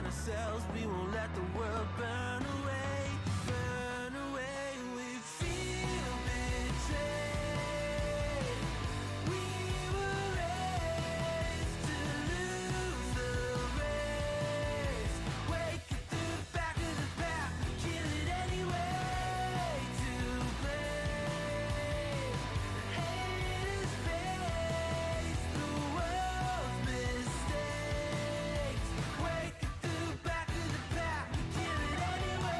find ourselves, we won't let the world burn away, burn away. We feel betrayed. We were raised to lose the race. Wake it through the back of the pack, kill it anyway. To blame, hate is face the world's mistakes. Wake it through the back of the pack, kill it anyway.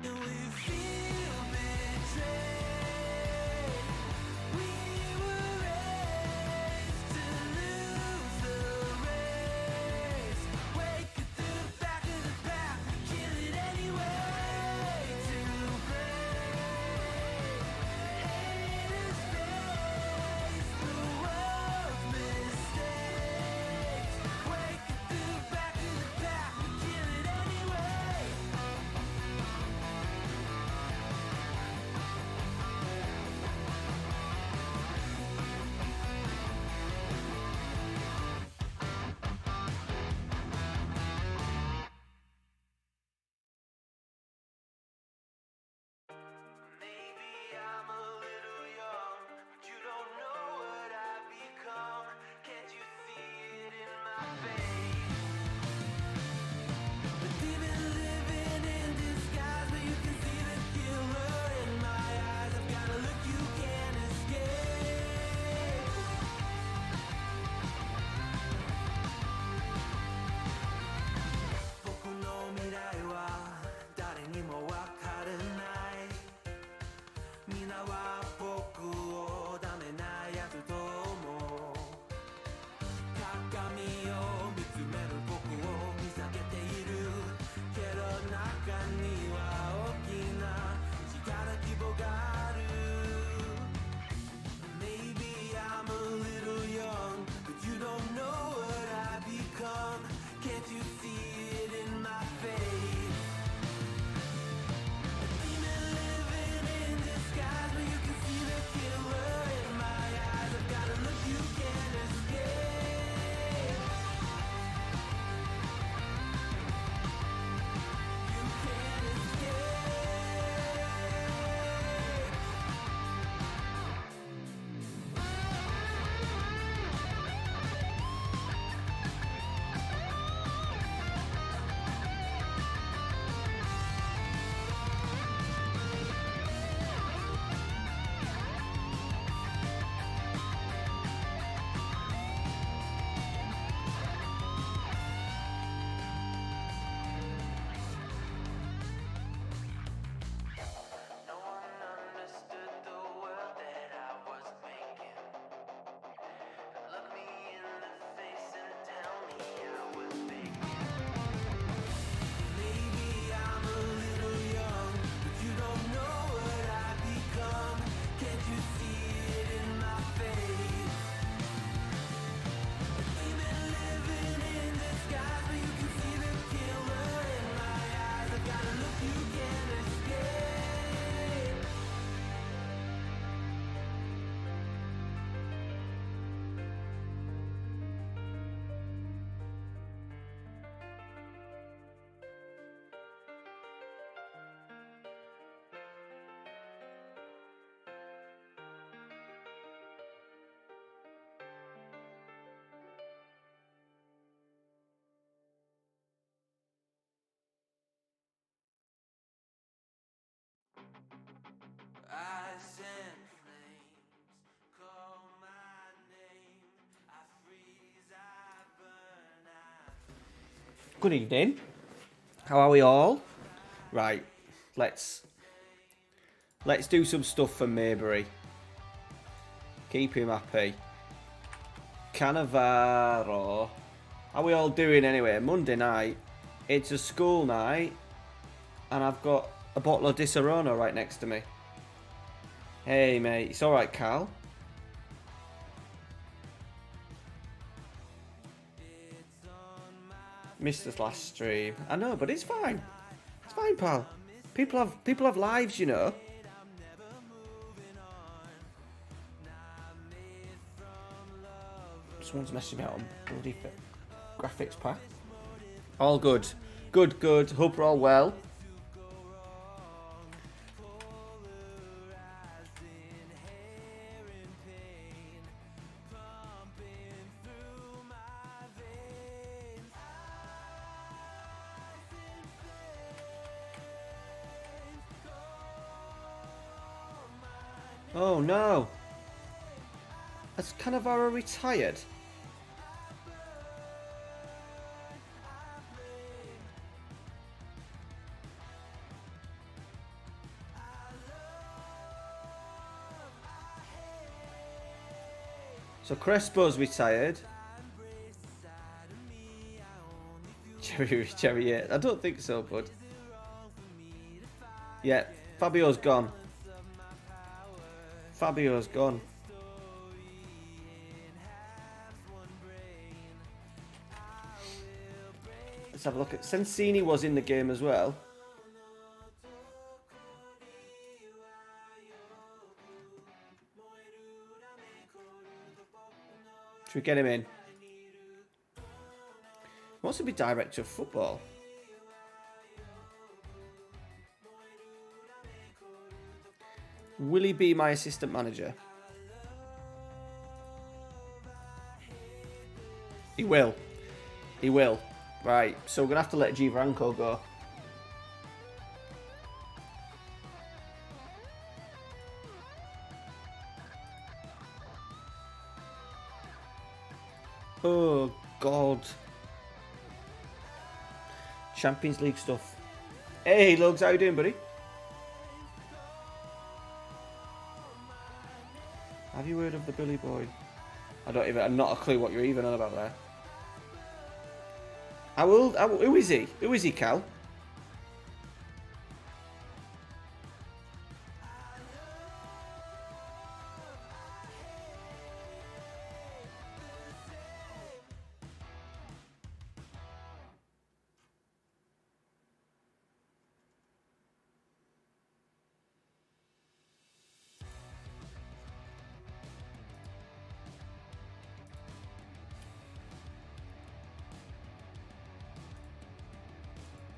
And we feel betrayed. We were raised to lose the race. Wake it through the back of the pack, kill it anyway. To blame, hate is face the world's mistakes. Wake it through the back of the pack, kill it anyway. Maybe I'm a little young, but you don't know what I've become. Can't you see it in my face? But even living in disguise, but you can see the killer in my eyes. I've got a look you can't escape. 僕の未来は誰にもわからない。皆は僕をダメなやつと思う。鏡を見つめる僕を見下げているけど中には大きな力希望がある。Maybe I'm a little young, but you don't know what I've become. Can't you see it in my face? A demon living in disguise, but you can see the killer in my eyes. I've got a look you can't escape. You can't escape. No one understood the world that I was making. Look me in the face and tell me I was faking. Maybe I'm a little young, but you don't know what I've become. Can't you see it in my face? A demon living in disguise, but you can see the killer in my eyes. I've got a look you can't escape. Eyes and flames call my name. I freeze, I burn, I Good evening. How are we all? Right, let's do some stuff for Maybury. Keep him happy. Cannavaro. How are we all doing anyway? Monday night. It's a school night, and I've got a bottle of Disaronno right next to me. Hey, mate. It's alright, Carl. Missed this last stream. I know, but it's fine. It's fine, pal. People have lives, you know. Someone's messing me out on bloody graphics pack. All good. Good, good. Hope we're all well. Oh no. Has Cannavaro retired? So Crespo's retired. Cherry, yeah. I don't think so, bud. Yeah, Fabio's gone. Fabio's gone. Let's have a look at... Sensini was in the game as well. Should we get him in? He wants to be director of football. Will he be my assistant manager? He will. He will. Right, so we're going to have to let Gianfranco go. Oh, God. Champions League stuff. Hey, Lugs, how you doing, buddy? Have you heard of the Billy Boy? I'm not a clue what you're even on about there. Who is he? Who is he, Cal?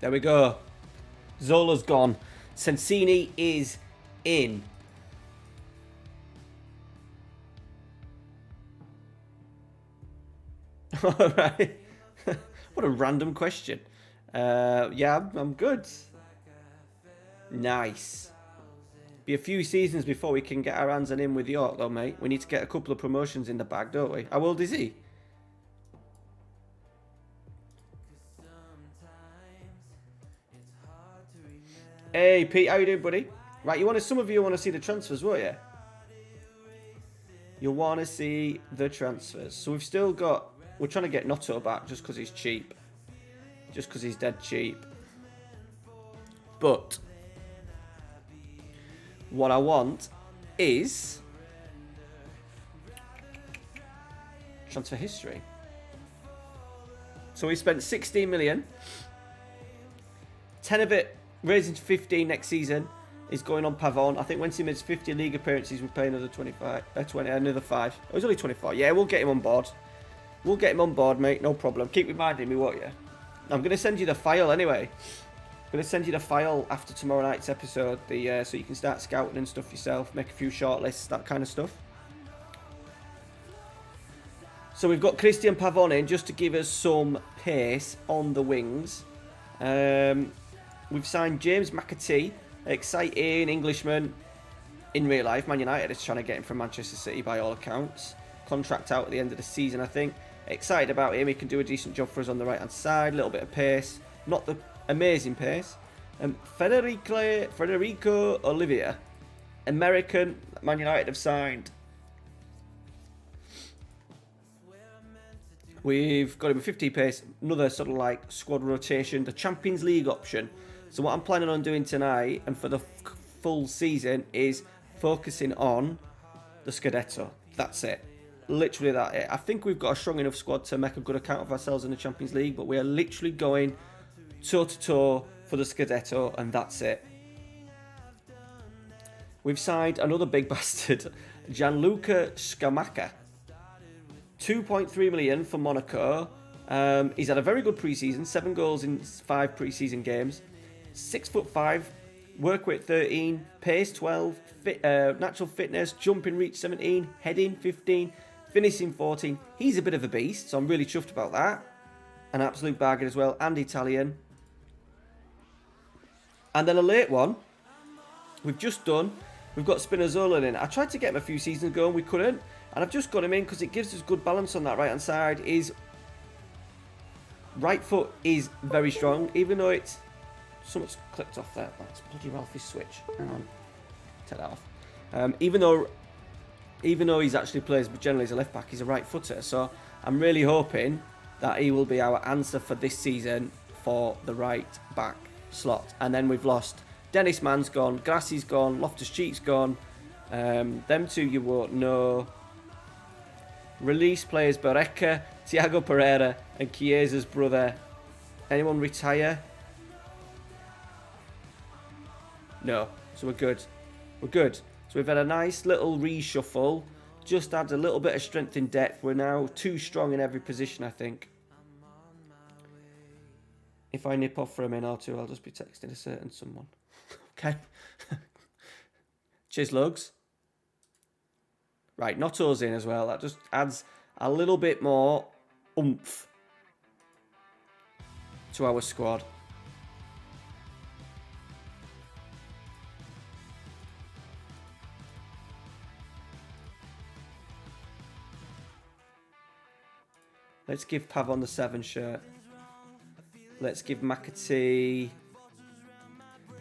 There we go. Zola's gone. Sensini is in. Alright. What a random question. Yeah, I'm good. Nice. Be a few seasons before we can get our hands on him with York though, mate. We need to get a couple of promotions in the bag, don't we? How old is he? Hey Pete, how you doing, buddy? Right, some of you want to see the transfers, won't you? You'll want to see the transfers. So we've still got... We're trying to get Notto back just because he's cheap. Just because he's dead cheap. But... what I want is... transfer history. So we spent 16 million. 10 of it... raising to 15 next season is going on Pavon. I think once he makes 50 league appearances, we pay another 20, another 5. Oh, he's only 24. Yeah, we'll get him on board. We'll get him on board, mate. No problem. Keep reminding me, won't you? I'm going to send you the file anyway. I'm going to send you the file after tomorrow night's episode, so you can start scouting and stuff yourself, make a few shortlists, that kind of stuff. So we've got Christian Pavon in just to give us some pace on the wings. We've signed James McAtee, exciting Englishman. In real life, Man United is trying to get him from Manchester City by all accounts. Contract out at the end of the season, I think. Excited about him. He can do a decent job for us on the right-hand side. A little bit of pace. Not the amazing pace. Federico Olivia, American. Man United have signed. We've got him a 50 pace. Another sort of like squad rotation. The Champions League option. So what I'm planning on doing tonight and for the full season is focusing on the Scudetto. That's it. Literally that it. I think we've got a strong enough squad to make a good account of ourselves in the Champions League, but we are literally going toe-to-toe for the Scudetto, and that's it. We've signed another big bastard, Gianluca Scamacca. 2.3 million for Monaco. He's had a very good pre-season, 7 goals in 5 pre-season games. 6'5", work rate 13, pace 12, natural fitness, jumping reach 17, heading 15, finishing 14. He's a bit of a beast, so I'm really chuffed about that. An absolute bargain as well, and Italian. And then a late one, we've just done, we've got Spinazzola in. I tried to get him a few seasons ago and we couldn't. And I've just got him in because it gives us good balance on that right-hand side. His right foot is very strong, even though it's... Something's clicked off there. That's bloody Ralphie's switch. Hang on. Take that off. Even though he's actually plays generally as a left back, he's a right footer. So I'm really hoping that he will be our answer for this season for the right back slot. And then we've lost Dennis Mann's gone, Grassi's gone, Loftus-Cheek's gone. Them two you won't know. Release players Barreca, Thiago Pereira, and Chiesa's brother. Anyone retire? No. So we're good. We're good. So we've had a nice little reshuffle. Just adds a little bit of strength in depth. We're now too strong in every position, I think. If I nip off for a minute or two, I'll just be texting a certain someone. Okay. Cheers, Lugs. Right, Notto's in as well. That just adds a little bit more oomph to our squad. Let's give Pavon the 7 shirt. Let's give McAtee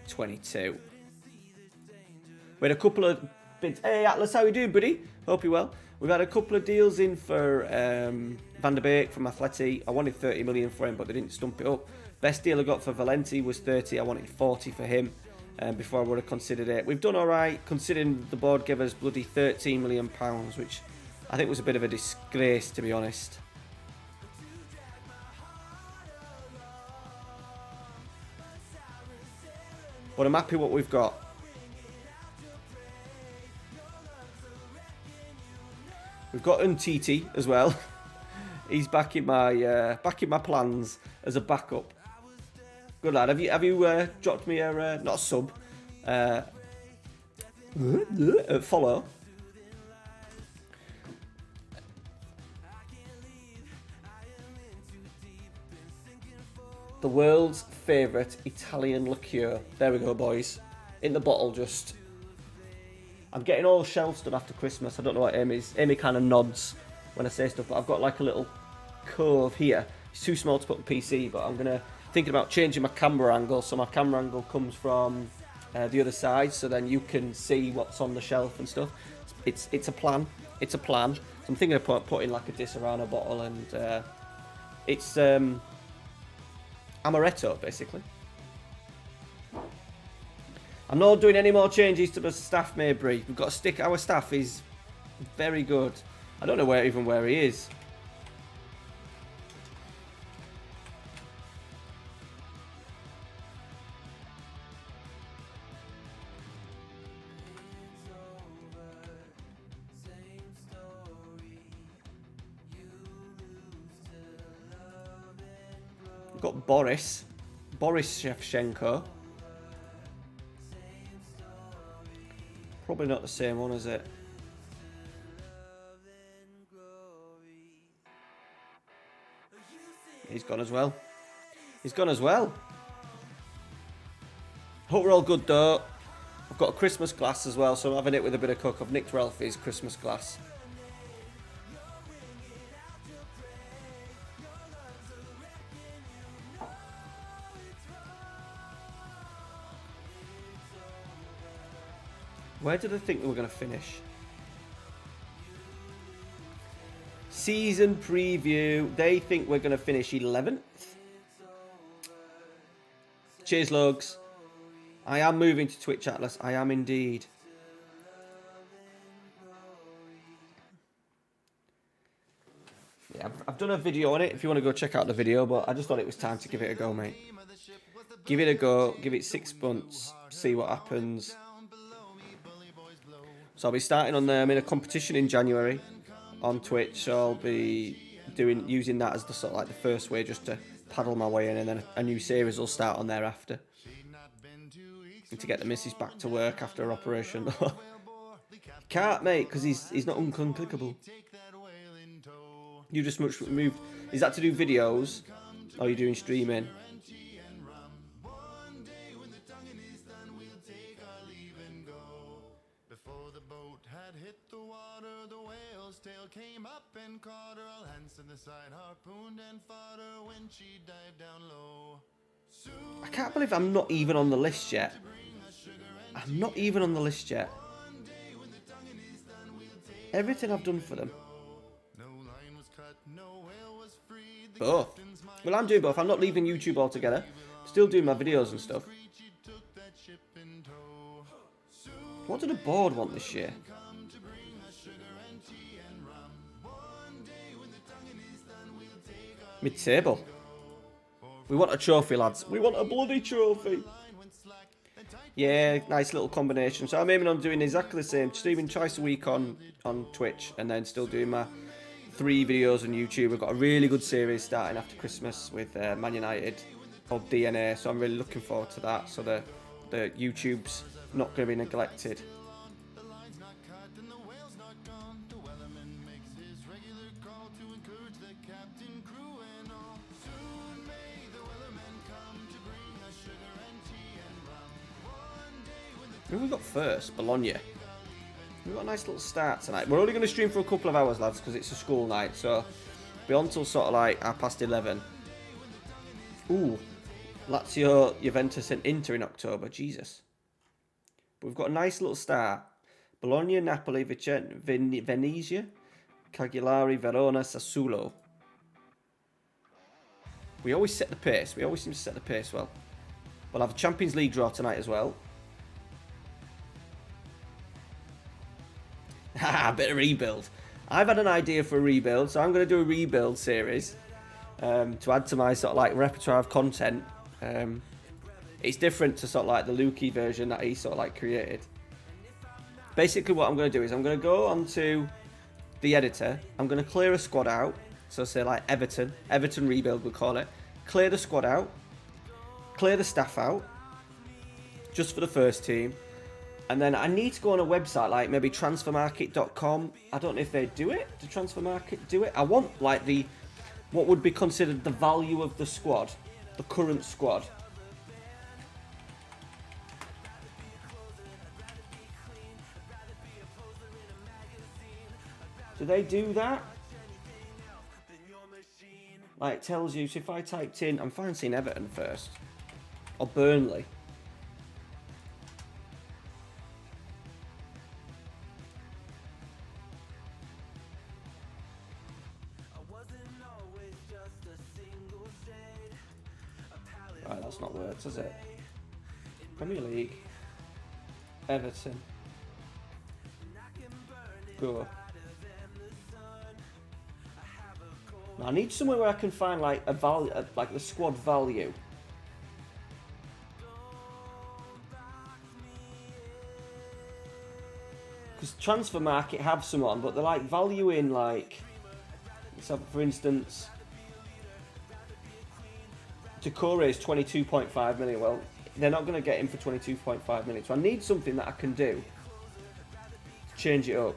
22. We had a couple of bids. Hey Atlas, how you doing, buddy? Hope you're well. We've had a couple of deals in for Van der Beek from Atleti. I wanted 30 million for him, but they didn't stump it up. Best deal I got for Valenti was 30. I wanted 40 for him before I would have considered it. We've done all right, considering the board gave us bloody 13 million pounds, which I think was a bit of a disgrace, to be honest. But I'm happy what we've got. We've got Untiti as well. He's back in my plans as a backup. Good lad. Have you dropped me a not a sub, a follow? The world's favourite Italian liqueur. There we go, boys. In the bottle, just. I'm getting all shelves done after Christmas. I don't know what Amy is. Amy kind of nods when I say stuff, but I've got like a little cove here. It's too small to put on PC, but I'm thinking about changing my camera angle. So my camera angle comes from the other side, so then you can see what's on the shelf and stuff. It's a plan. It's a plan. So I'm thinking of putting like a Disaronno bottle, and it's Amaretto, basically. I'm not doing any more changes to the staff, Maybury. We've got to stick. Our staff is very good. I don't know where he is. We've got Boris Shevchenko. Probably not the same one, is it? He's gone as well. He's gone as well. Hope we're all good though. I've got a Christmas glass as well, so I'm having it with a bit of Coke. I've nicked Ralphie's Christmas glass. Where did I think we were going to finish? Season preview. They think we're going to finish 11th. Cheers, Lugs. I am moving to Twitch, Atlas. I am indeed. Yeah, I've done a video on it if you want to go check out the video, but I just thought it was time to give it a go, mate. Give it a go, give it 6 months, see what happens. So I'll be starting on I'm in a competition in January on Twitch, so I'll be using that as the sort of like the first way just to paddle my way in, and then a new series will start on thereafter. Need to get the missus back to work after her operation. Can't, mate, because he's not unclickable. You just much moved. Is that to do videos, or are you doing streaming? I can't believe I'm not even on the list yet. I'm not even on the list yet. Everything I've done for them. Both. Well, I'm doing both. I'm not leaving YouTube altogether. Still doing my videos and stuff. What did the board want this year? Mid-table. We want a trophy, lads. We want a bloody trophy. Yeah, nice little combination. So I'm aiming on doing exactly the same. Streaming twice a week on Twitch, and then still doing my 3 videos on YouTube. We've got a really good series starting after Christmas with Man United called DNA. So I'm really looking forward to that. So the YouTube's not going to be neglected. Who have we got first? Bologna. We've got a nice little start tonight. We're only going to stream for a couple of hours, lads, because it's a school night. So, be on till sort of like 11:30. Ooh. Lazio, Juventus and Inter in October. Jesus. But we've got a nice little start. Bologna, Napoli, Venezia, Cagliari, Verona, Sassuolo. We always set the pace. We always seem to set the pace well. We'll have a Champions League draw tonight as well. Haha, bit of rebuild. I've had an idea for a rebuild, so I'm going to do a rebuild series to add to my sort of like repertoire of content. It's different to sort of like the Lukey version that he sort of like created. Basically what I'm going to do is I'm going to go onto the editor. I'm going to clear a squad out. So say like Everton rebuild we'll call it. Clear the squad out. Clear the staff out. Just for the first team. And then I need to go on a website like maybe transfermarket.com. I don't know if they do it. Do Transfermarket do it? I want like what would be considered the value of the squad, the current squad. Do they do that? Like it tells you, so if I typed in, I'm fine seeing Everton first. Or Burnley. Right, that's not worked, has it? Premier League. Everton. Go. Now, I need somewhere where I can find like a value, like the squad value. Because Transfer Market have some on, but they're like valuing like, so for instance, Decore is 22.5 million. Well, they're not going to get him for 22.5 million. So I need something that I can do to change it up.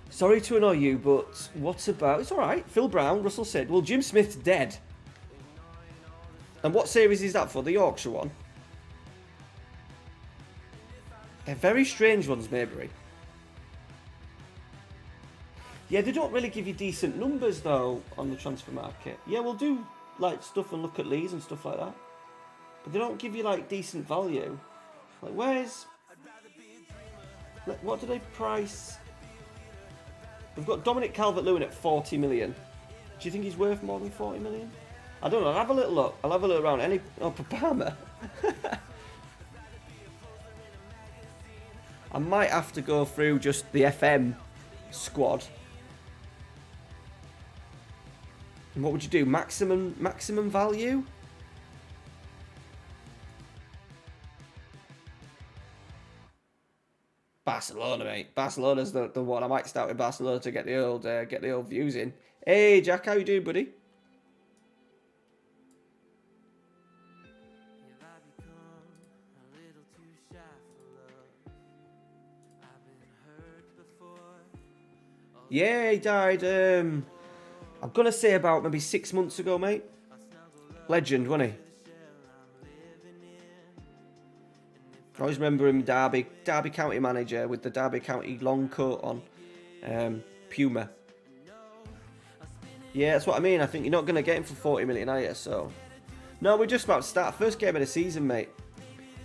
Sorry to annoy you, but what about... It's alright. Phil Brown, Russell said, well, Jim Smith's dead. And what series is that for? The Yorkshire one? They're very strange ones, Maybury. Yeah, they don't really give you decent numbers, though, on the transfer market. Yeah, we'll do, like, stuff and look at leads and stuff like that. But they don't give you, like, decent value. Like, where's... Like, what do they price... We've got Dominic Calvert-Lewin at 40 million. Do you think he's worth more than 40 million? I don't know. I'll have a little look. I'll have a look around. Oh, Parma. I might have to go through just the FM squad. And what would you do? Maximum value? Barcelona, mate. Barcelona's the one. I might start with Barcelona to get the old views in. Hey, Jack, how you doing, buddy? Yeah, he died. I'm gonna say about maybe 6 months ago, mate. Legend, wasn't he? I always remember him, Derby County manager with the Derby County long coat on, Puma. Yeah, that's what I mean. I think you're not gonna get him for 40 million, are you? So, no, we're just about to start. First game of the season, mate.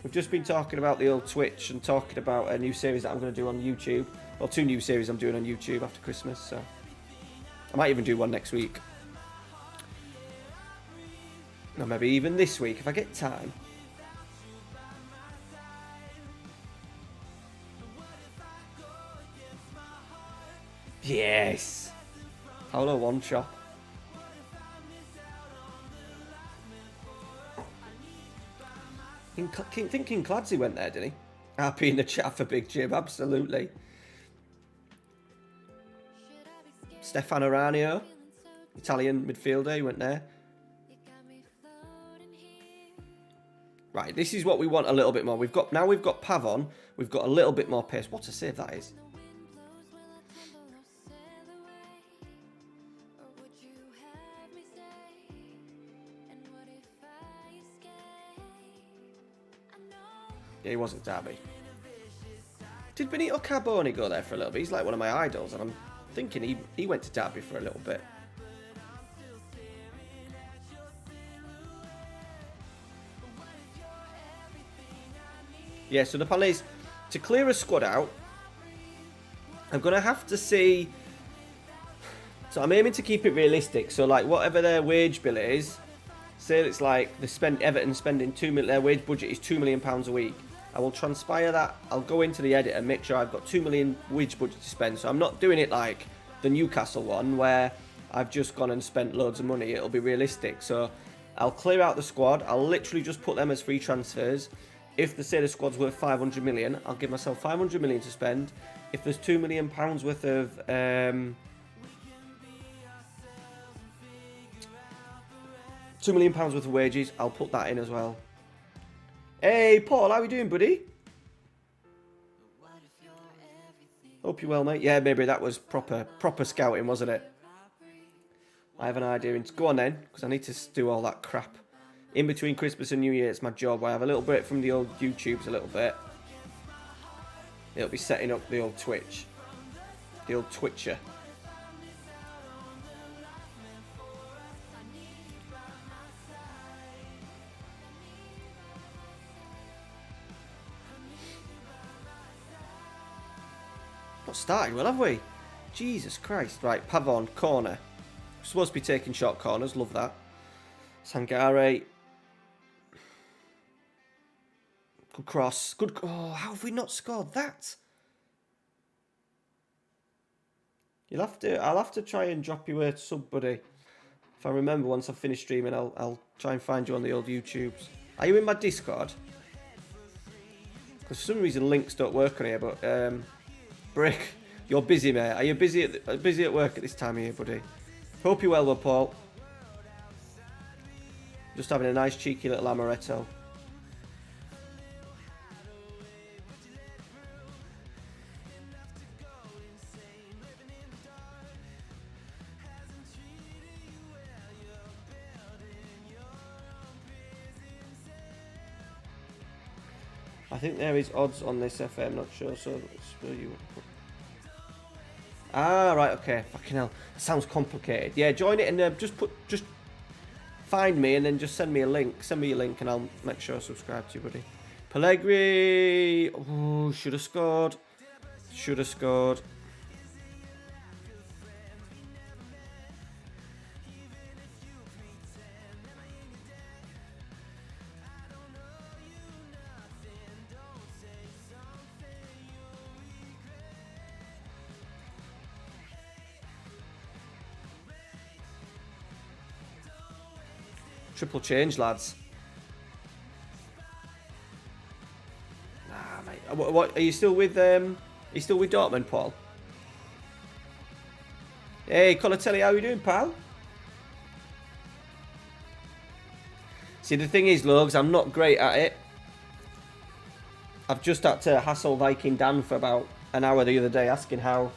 We've just been talking about the old Twitch and talking about a new series that I'm going to do on YouTube. Well, 2 new series I'm doing on YouTube after Christmas, so I might even do one next week. Or maybe even this week if I get time. Yes! Hello, one shot. Thinking Cladzy went there, didn't he? Happy in the chat for Big Jim, absolutely. Stefano Ranio, Italian midfielder, he went there. Right, this is what we want a little bit more. We've got Pavon, we've got a little bit more pace. What a save that is. Yeah, he was at Derby. Did Benito Carboni go there for a little bit? He's like one of my idols, and I'm thinking he went to Derby for a little bit. Yeah, so the plan is to clear a squad out. I'm going to have to see... So I'm aiming to keep it realistic. So like whatever their wage bill is, say it's like Everton spending their wage budget is £2 million a week. I will transpire that. I'll go into the edit and make sure I've got 2 million wage budget to spend. So I'm not doing it like the Newcastle one where I've just gone and spent loads of money. It'll be realistic. So I'll clear out the squad. I'll literally just put them as free transfers. If the squad's worth 500 million, I'll give myself 500 million to spend. If there's £2 million worth of £2 million worth of wages, I'll put that in as well. Hey, Paul, how are you doing, buddy? Hope you're well, mate. Yeah, maybe that was proper scouting, wasn't it? I have an idea. Go on then, because I need to do all that crap. In between Christmas and New Year, it's my job. I have a little break from the old YouTubes a little bit. It'll be setting up the old Twitch. The old Twitcher. Not started well, have we? Jesus Christ. Right, Pavon, corner. We're supposed to be taking short corners. Love that. Sangare. Good cross. Good. Oh, how have we not scored that? I'll have to try and drop you a sub, buddy. If I remember once I've finished streaming, I'll try and find you on the old YouTubes. Are you in my Discord? Because for some reason links don't work on here, but Brick, you're busy, mate. Are you busy at work at this time of year, buddy? Hope you're well, Paul. Just having a nice cheeky little amaretto. I think there is odds on this FM, not sure, so let's you. Ah, right, okay. Fucking hell. Sounds complicated. Yeah, join it and just find me and then just send me a link. Send me your link and I'll make sure I subscribe to you, buddy. Pellegrini. Oh, should have scored. Should have scored. Triple change, lads. Nah, mate. What are you still with? Are you still with Dortmund, Paul? Hey, Colatelli, how you doing, pal? See, the thing is, Logs, I'm not great at it. I've just had to hassle Viking Dan for about an hour the other day asking how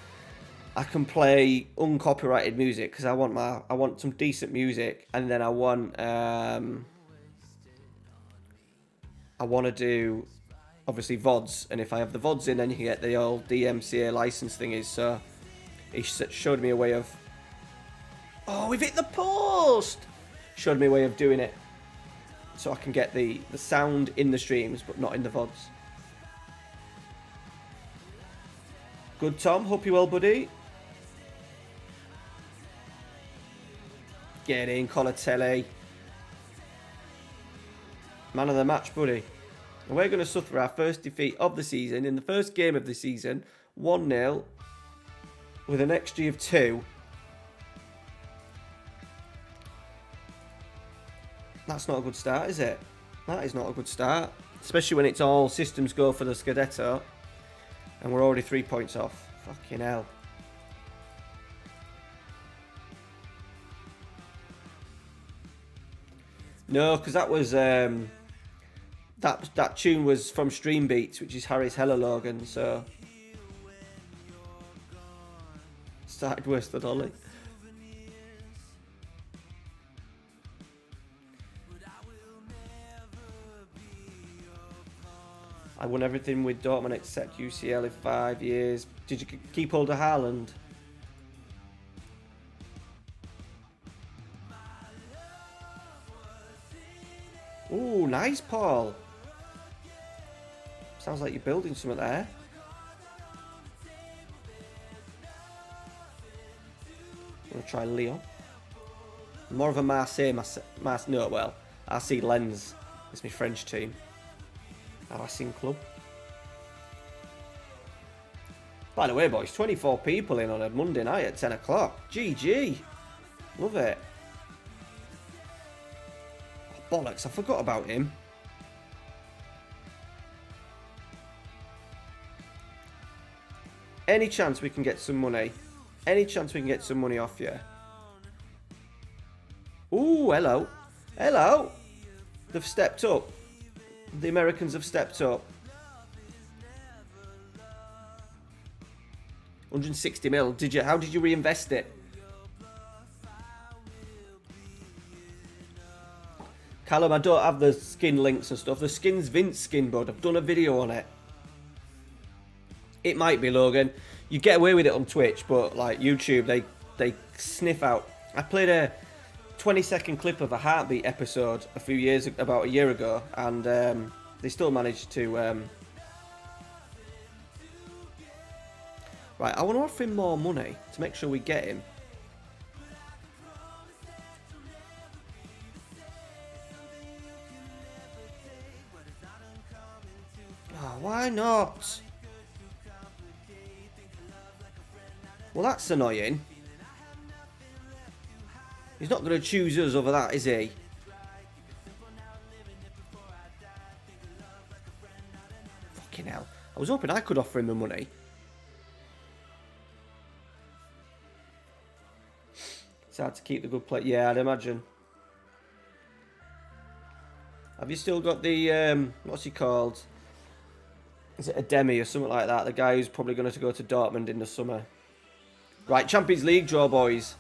I can play uncopyrighted music, because I want some decent music, and then I want to do obviously VODs, and if I have the VODs in, then you can get the old DMCA license thingies. So he showed me a way of. Oh, we've hit the post! Showed me a way of doing it, so I can get the sound in the streams, but not in the VODs. Good, Tom. Hope you're well, buddy. Get in, Colatelli. Man of the match, buddy. And we're going to suffer our first defeat of the season in the first game of the season. 1-0 with an XG of 2. That's not a good start, is it? That is not a good start. Especially when it's all systems go for the Scudetto. And we're already 3 points off. Fucking hell. No, because that was that tune was from Stream Beats, which is Harry's Hella Logan. So started worse than Ollie. I won everything with Dortmund except UCL in 5 years. Did you keep hold of Haaland? Ooh, nice, Paul. Sounds like you're building something there. I'm going to try Lyon. More of a Marseille. No, well, RC Lens. It's my French team. Racing Club. By the way, boys, 24 people in on a Monday night at 10 o'clock. GG. Love it. Oh, bollocks, I forgot about him. Any chance we can get some money? Any chance we can get some money off you? Ooh, hello. Hello. They've stepped up. The Americans have stepped up. 160 mil. How did you reinvest it? Callum, I don't have the skin links and stuff. The skin's Vince skin, bud. I've done a video on it. It might be, Logan. You get away with it on Twitch, but like YouTube, they sniff out. I played a 20-second clip of a Heartbeat episode about a year ago, and they still managed to. Right, I want to offer him more money to make sure we get him. Oh, why not? Well, that's annoying. He's not going to choose us over that, is he? Fucking hell. I was hoping I could offer him the money. It's hard to keep the good play. Yeah, I'd imagine. Have you still got the, what's he called? Is it a Demi or something like that? The guy who's probably going to go to Dortmund in the summer. Right, Champions League draw, boys.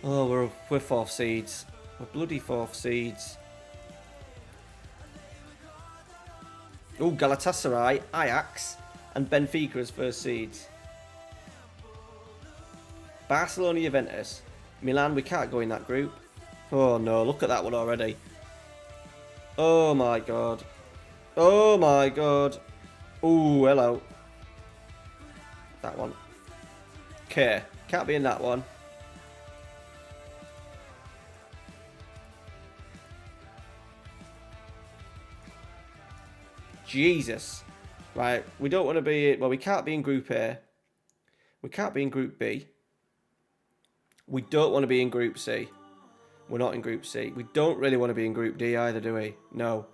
Oh, we're fourth seeds. We're bloody fourth seeds. Oh, Galatasaray, Ajax, and Benfica as first seeds. Barcelona, Juventus. Milan, we can't go in that group. Oh no, look at that one already. Oh my god. Oh my god. Ooh, hello. That one. Okay, can't be in that one. Jesus. Right, we don't want to be... Well, we can't be in Group A. We can't be in Group B. We don't want to be in Group C. We're not in Group C. We don't really want to be in Group D either, do we? No.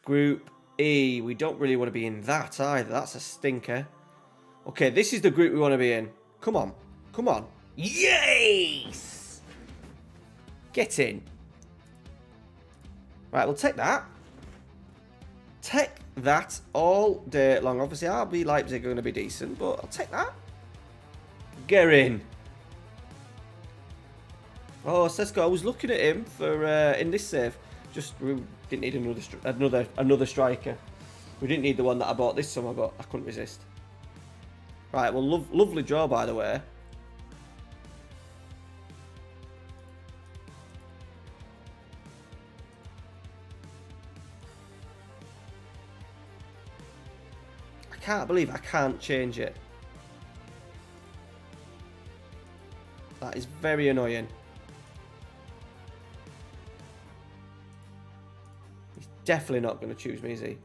Group E. We don't really want to be in that either. That's a stinker. Okay, this is the group we want to be in. Come on. Come on. Yes! Get in. Right, we'll take that. Take that all day long. Obviously, RB Leipzig are going to be decent, but I'll take that. Get in. Oh, Sesko, I was looking at him for in this save. Just we didn't need another striker. We didn't need the one that I bought this summer, but I couldn't resist. Right, well, lovely draw, by the way. I can't believe I can't change it. That is very annoying. He's definitely not going to choose me, is he?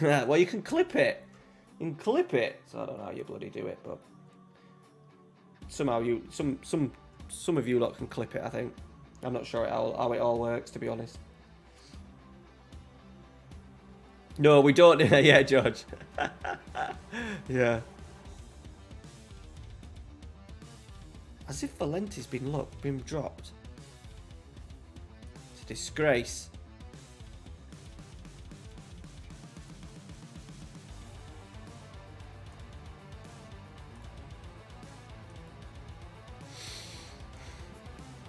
Well, you can clip it. You can clip it. So I don't know how you bloody do it, but somehow some of you lot can clip it. I think. I'm not sure how it all works, to be honest. No, we don't. Yeah, George. Yeah. As if Valenti's been dropped. It's a disgrace.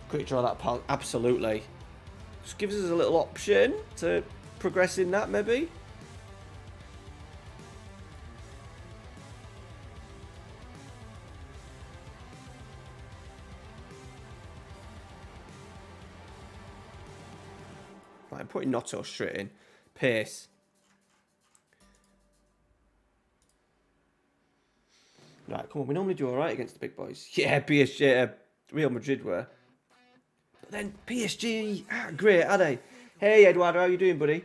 Quick draw that part, absolutely. Just gives us a little option to progress in that, maybe. Right, I'm putting Notto straight in. Pace. Right, come on, we normally do alright against the big boys. Yeah, PSG, Real Madrid were. But then PSG, great, are they? Hey, Eduardo, how you doing, buddy?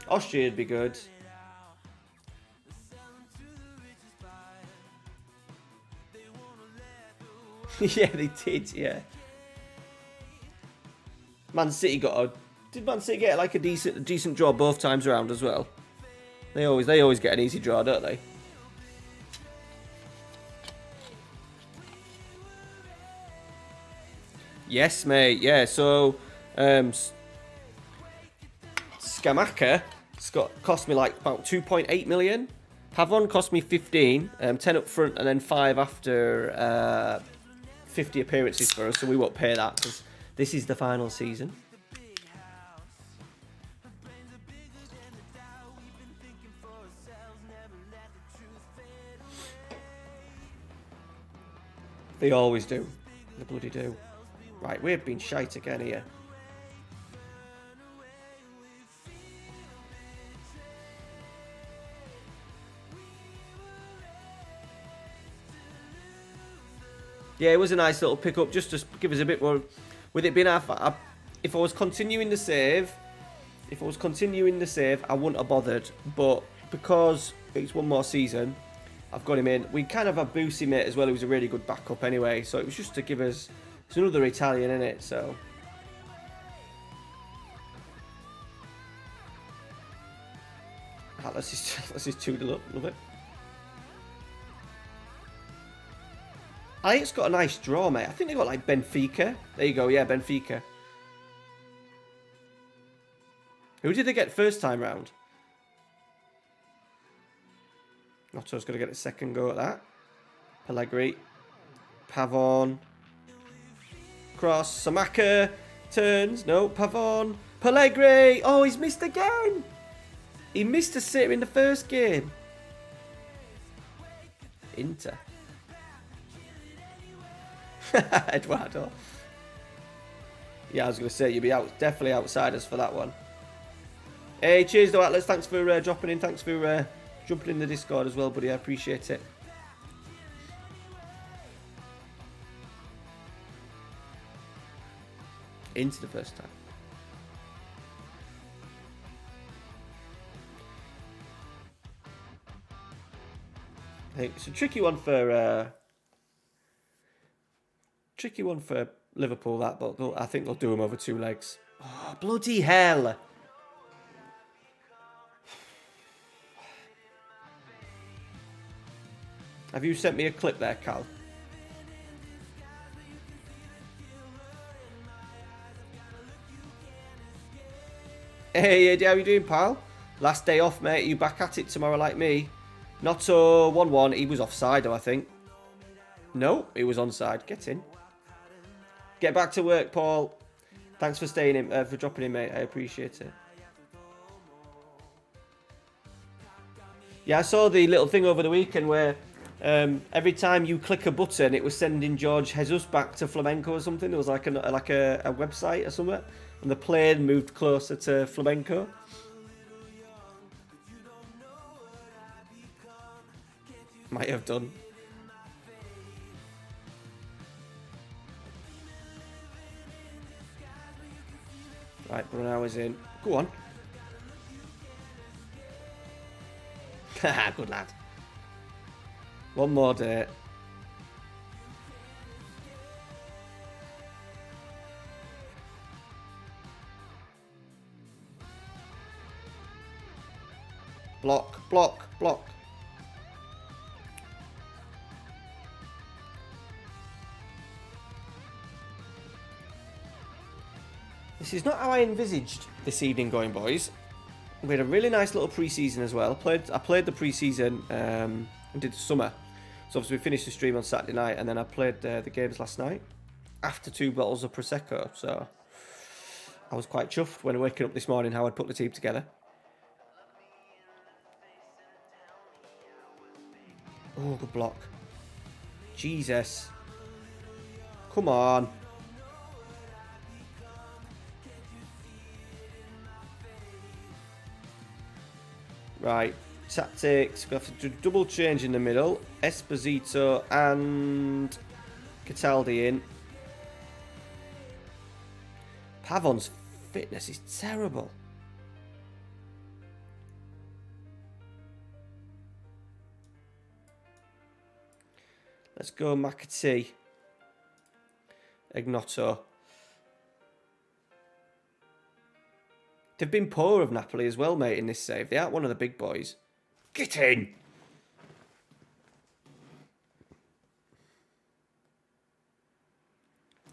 Austria would be good. Yeah, they did, yeah. Man City did Man City get like a decent draw both times around as well? They always get an easy draw, don't they? Yes, mate. Yeah. So, Scamacca cost me like about 2.8 million. Pavon cost me 15, 10 up front, and then 5 after 50 appearances for us. So we won't pay that because this is the final season. They always do. They bloody do. Right, we've been shite again here. Yeah, it was a nice little pick-up just to give us a bit more. With it being if I was continuing the save, I wouldn't have bothered. But because it's one more season, I've got him in. We kind of have Boosie, mate, as well. He was a really good backup anyway. So it was just to give us... It's another Italian, in it, so... Let's just 2-0 up. Love it. I think it's got a nice draw, mate. I think they got, like, Benfica. There you go, yeah, Benfica. Who did they get first time round? Otto's going to get a second go at that. Pellegrini. Pavon. Cross. Samaka. Turns. No. Pavon. Pellegrini. Oh, he's missed again. He missed a sitter in the first game. Inter. Eduardo. Yeah, I was going to say, you'd be definitely outsiders for that one. Hey, cheers though, Atlas. Thanks for dropping in. Thanks for jumping in the Discord as well, buddy. I appreciate it. Into the first time. think it's a tricky one for Liverpool, that, but I think they'll do them over 2 legs. Oh, bloody hell! Have you sent me a clip there, Cal? Hey, Eddie, how you doing, pal? Last day off, mate. You back at it tomorrow like me? Not so 1-1. He was offside, though, I think. No, he was onside. Get in. Get back to work, Paul. Thanks for staying in, for dropping in, mate. I appreciate it. Yeah, I saw the little thing over the weekend where every time you click a button, it was sending George Jesus back to Flamenco or something. It was like a website or something, and the plane moved closer to Flamenco. Might have done. Right, Brunau is in. Go on. Good lad. One more day. Block, block, block. This is not how I envisaged this evening going, boys. We had a really nice little pre-season as well. I played the pre-season and did the summer. So obviously we finished the stream on Saturday night, and then I played the games last night after 2 bottles of Prosecco. So I was quite chuffed when waking up this morning how I'd put the team together. Oh, good block. Jesus. Come on. Right, tactics. We have to do double change in the middle. Esposito and Cataldi in. Pavon's fitness is terrible. Let's go McAtee. Ignotto. They've been poor of Napoli as well, mate, in this save. They aren't one of the big boys. Get in!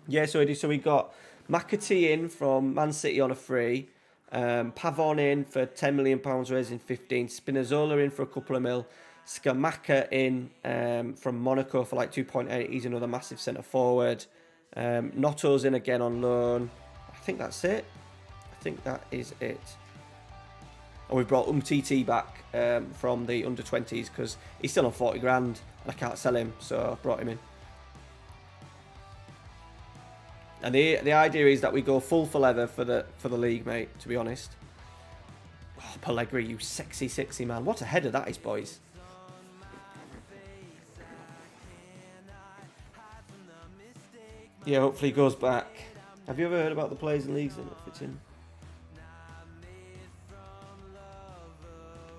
Yeah, so we got McAtee in from Man City on a free. Pavon in for £10 million, raising 15. Spinazzola in for a couple of mil. Scamacca in from Monaco for like 2.8. He's another massive centre forward. Notto's in again on loan. I think that's it. I think that is it. And we brought Umtiti back from the under-20s because he's still on 40 grand and I can't sell him, so I brought him in. And the idea is that we go full for leather for the league, mate, to be honest. Oh, Pellegrini, you sexy man. What a header that is, boys. Yeah, hopefully he goes back. Have you ever heard about the players and leagues that it fits in?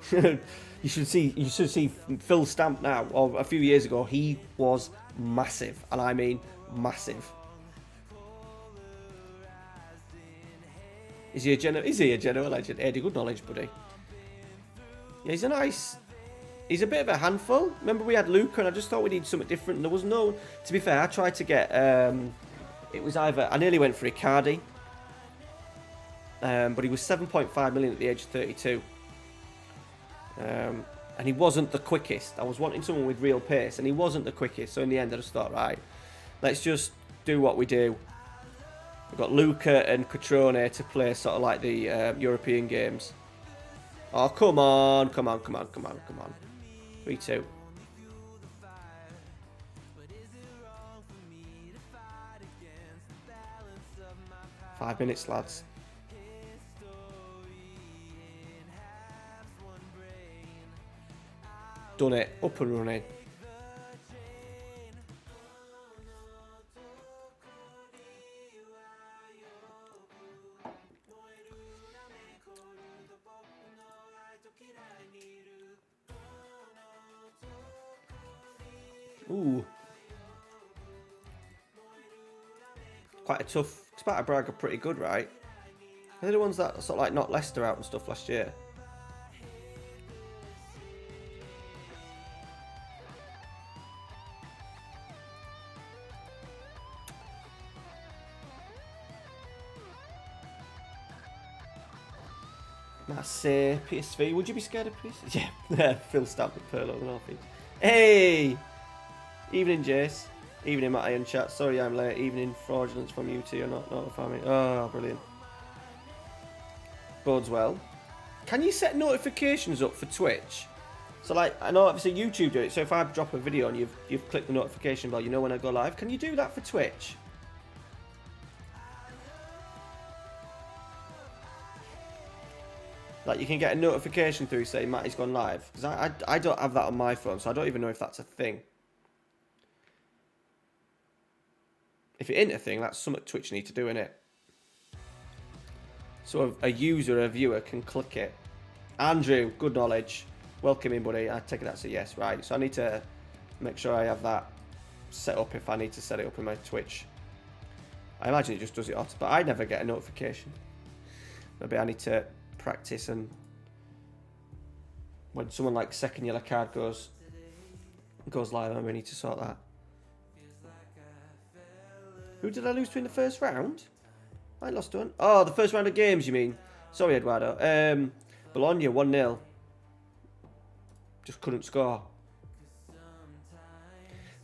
You should see Phil Stamp now. Or a few years ago, he was massive, and I mean massive. Is he a general legend? Eddie, good knowledge, buddy. Yeah, he's a bit of a handful. Remember we had Luca, and I just thought we needed something different. And there was no. To be fair, I tried to get. It was either I nearly went for Icardi, but he was 7.5 million at the age of 32. And he wasn't the quickest. I was wanting someone with real pace, and he wasn't the quickest. So in the end, I just thought, right, let's just do what we do. We've got Luca and Cutrone to play sort of like the European games. Oh, come on. 3-2. Five minutes, lads. Done it. Up and running. Ooh. Quite a tough... Sparta Braga are pretty good, right? They're the ones that sort of like knocked Leicester out and stuff last year. Marseille, PSV. Would you be scared of PSV? Yeah, Phil Stamp with Pearl of the North East. Hey! Evening, Jace. Evening, Matty and chat. Sorry I'm late. Evening, fraudulence from you two. You're not notifying me. Oh, brilliant. Bodes well. Can you set notifications up for Twitch? So, like, I know obviously YouTube do it. So if I drop a video and you've clicked the notification bell, you know when I go live. Can you do that for Twitch? Like, you can get a notification through saying Matty's gone live. Because I don't have that on my phone, so I don't even know if that's a thing. If it ain't a thing, that's something Twitch need to do, innit? So a user, a viewer can click it. Andrew, good knowledge. Welcome in, buddy. I take it that's a yes, right? So I need to make sure I have that set up if I need to set it up in my Twitch. I imagine it just does it auto, but I never get a notification. Maybe I need to practice, and when someone like second yellow card goes live, I need to sort that. Who did I lose to in the first round? I lost one. Oh, the first round of games, you mean? Sorry, Eduardo. Bologna 1-0. Just couldn't score.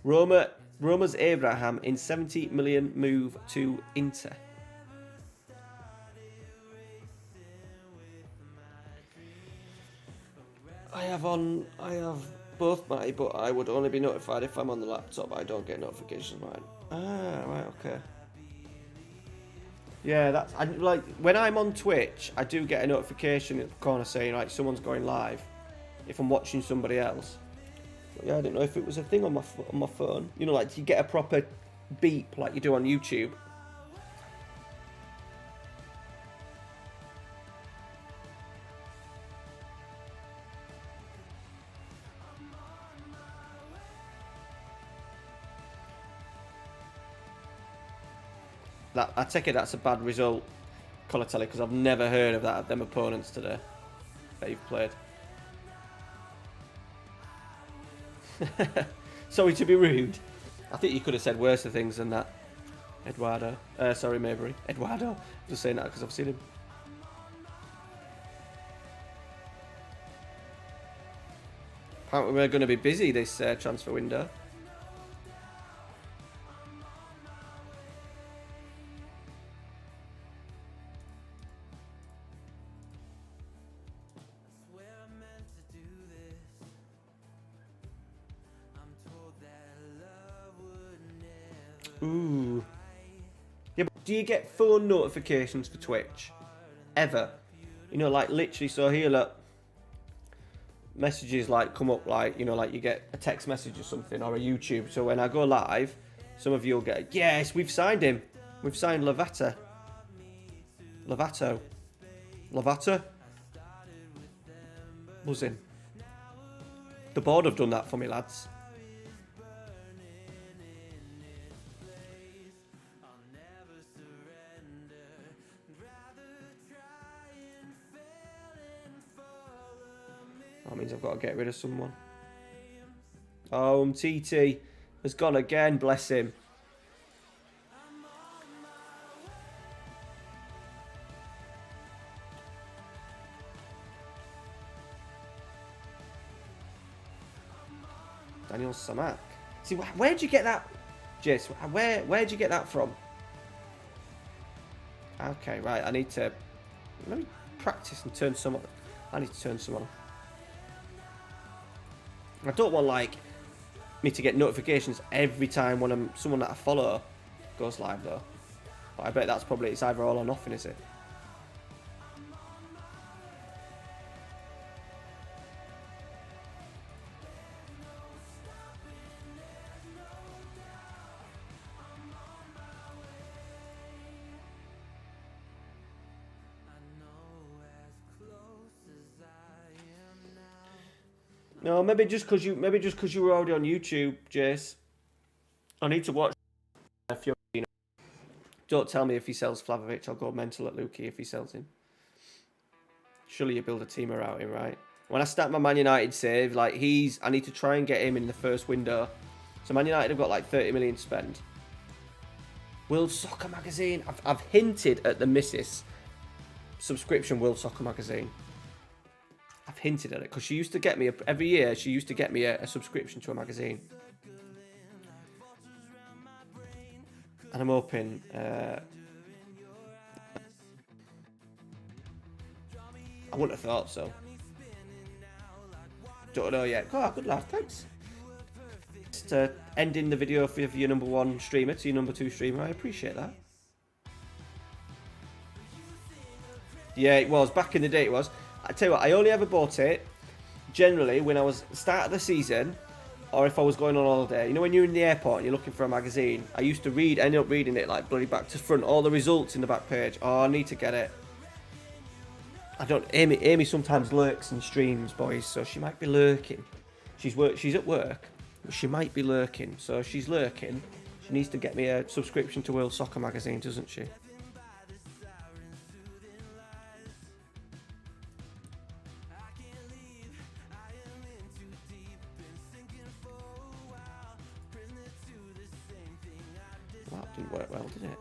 Roma's Abraham in 70 million move to Inter. I have both, Matty, but I would only be notified if I'm on the laptop. I don't get notifications, right? Ah, right, okay. Yeah, that's like when I'm on Twitch, I do get a notification in the corner saying like someone's going live if I'm watching somebody else. But yeah, I didn't know if it was a thing on my phone. You know, like you get a proper beep like you do on YouTube. I take it that's a bad result, Colatelli, because I've never heard of that of them opponents today that you've played. Sorry to be rude. I think you could have said worse things than that, Eduardo. Sorry, Maybury. Eduardo. I'm just saying that because I've seen him. Apparently we're going to be busy this transfer window. Ooh. Yeah, but do you get phone notifications for Twitch? Ever? You know, like literally, so here, look. Messages like come up like, you know, like you get a text message or something or a YouTube. So when I go live, some of you will get, yes, we've signed him. We've signed Lovato. Buzzing. The board have done that for me, lads. That means I've got to get rid of someone. Oh, TT has gone again, bless him. Daniel Samak. See, where'd you get that? Jace, where'd you get that from? Okay, right, I need to... Let me practice and turn some on. I need to turn some on. I don't want like me to get notifications every time when someone that I follow goes live though. But I bet that's probably, it's either all or nothing, is it? No, maybe just because you were already on YouTube, Jace. I need to watch Fiorentina. Don't tell me if he sells Vlahovic, I'll go mental at Lukey if he sells him. Surely you build a team around him, right? When I start my Man United save, like I need to try and get him in the first window. So Man United have got like 30 million to spend. World Soccer Magazine. I've hinted at the missus subscription World Soccer Magazine. I've hinted at it because she used to get me every year. She used to get me a subscription to a magazine. And I'm hoping. I wouldn't have thought so. Don't know yet. Oh, good lad, thanks. Just ending the video for your number 1 streamer to your number 2 streamer. I appreciate that. Yeah, it was. Back in the day, it was. I tell you what, I only ever bought it generally when I was start of the season or if I was going on holiday. You know, when you're in the airport and you're looking for a magazine, I used to end up reading it like bloody back to front, all the results in the back page. Oh, I need to get it. I don't. Amy sometimes lurks in streams, boys, so she might be lurking. She's at work, but she might be lurking. So if she's lurking, she needs to get me a subscription to World Soccer Magazine, doesn't she? Well, that didn't work well, did it?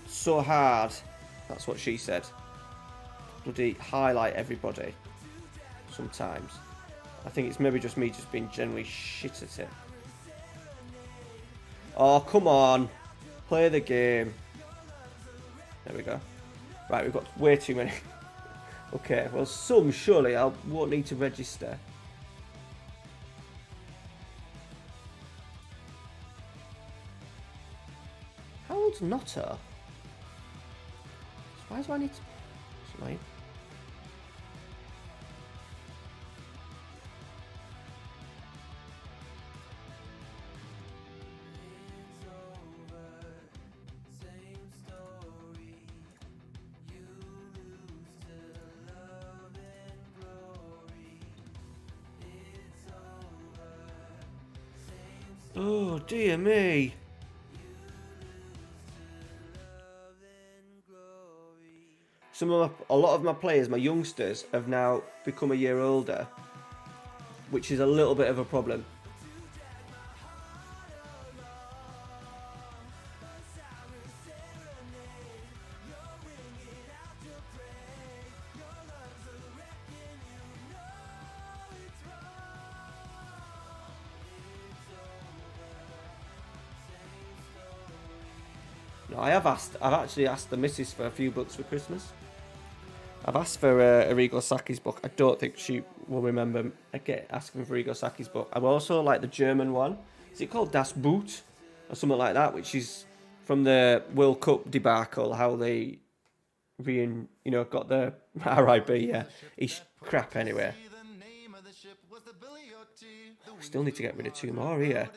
So hard. That's what she said. Bloody highlight everybody. Sometimes. I think it's maybe just me just being generally shit at it. Oh, come on. Play the game. There we go. Right, we've got way too many. Okay, well, surely I won't need to register. How old's Notto? Why do I need to... It's annoying. Oh, dear me. A lot of my players, my youngsters, have now become a year older, which is a little bit of a problem. No, I've actually asked the missus for a few books for Christmas. I've asked for Arrigo Sacchi's book. I don't think she will remember asking for Arrigo Sacchi's book. I've also like the German one. Is it called Das Boot? Or something like that, which is from the World Cup debacle, how they got the RIB, yeah. He's crap anyway. Still need to get rid of 2 more here.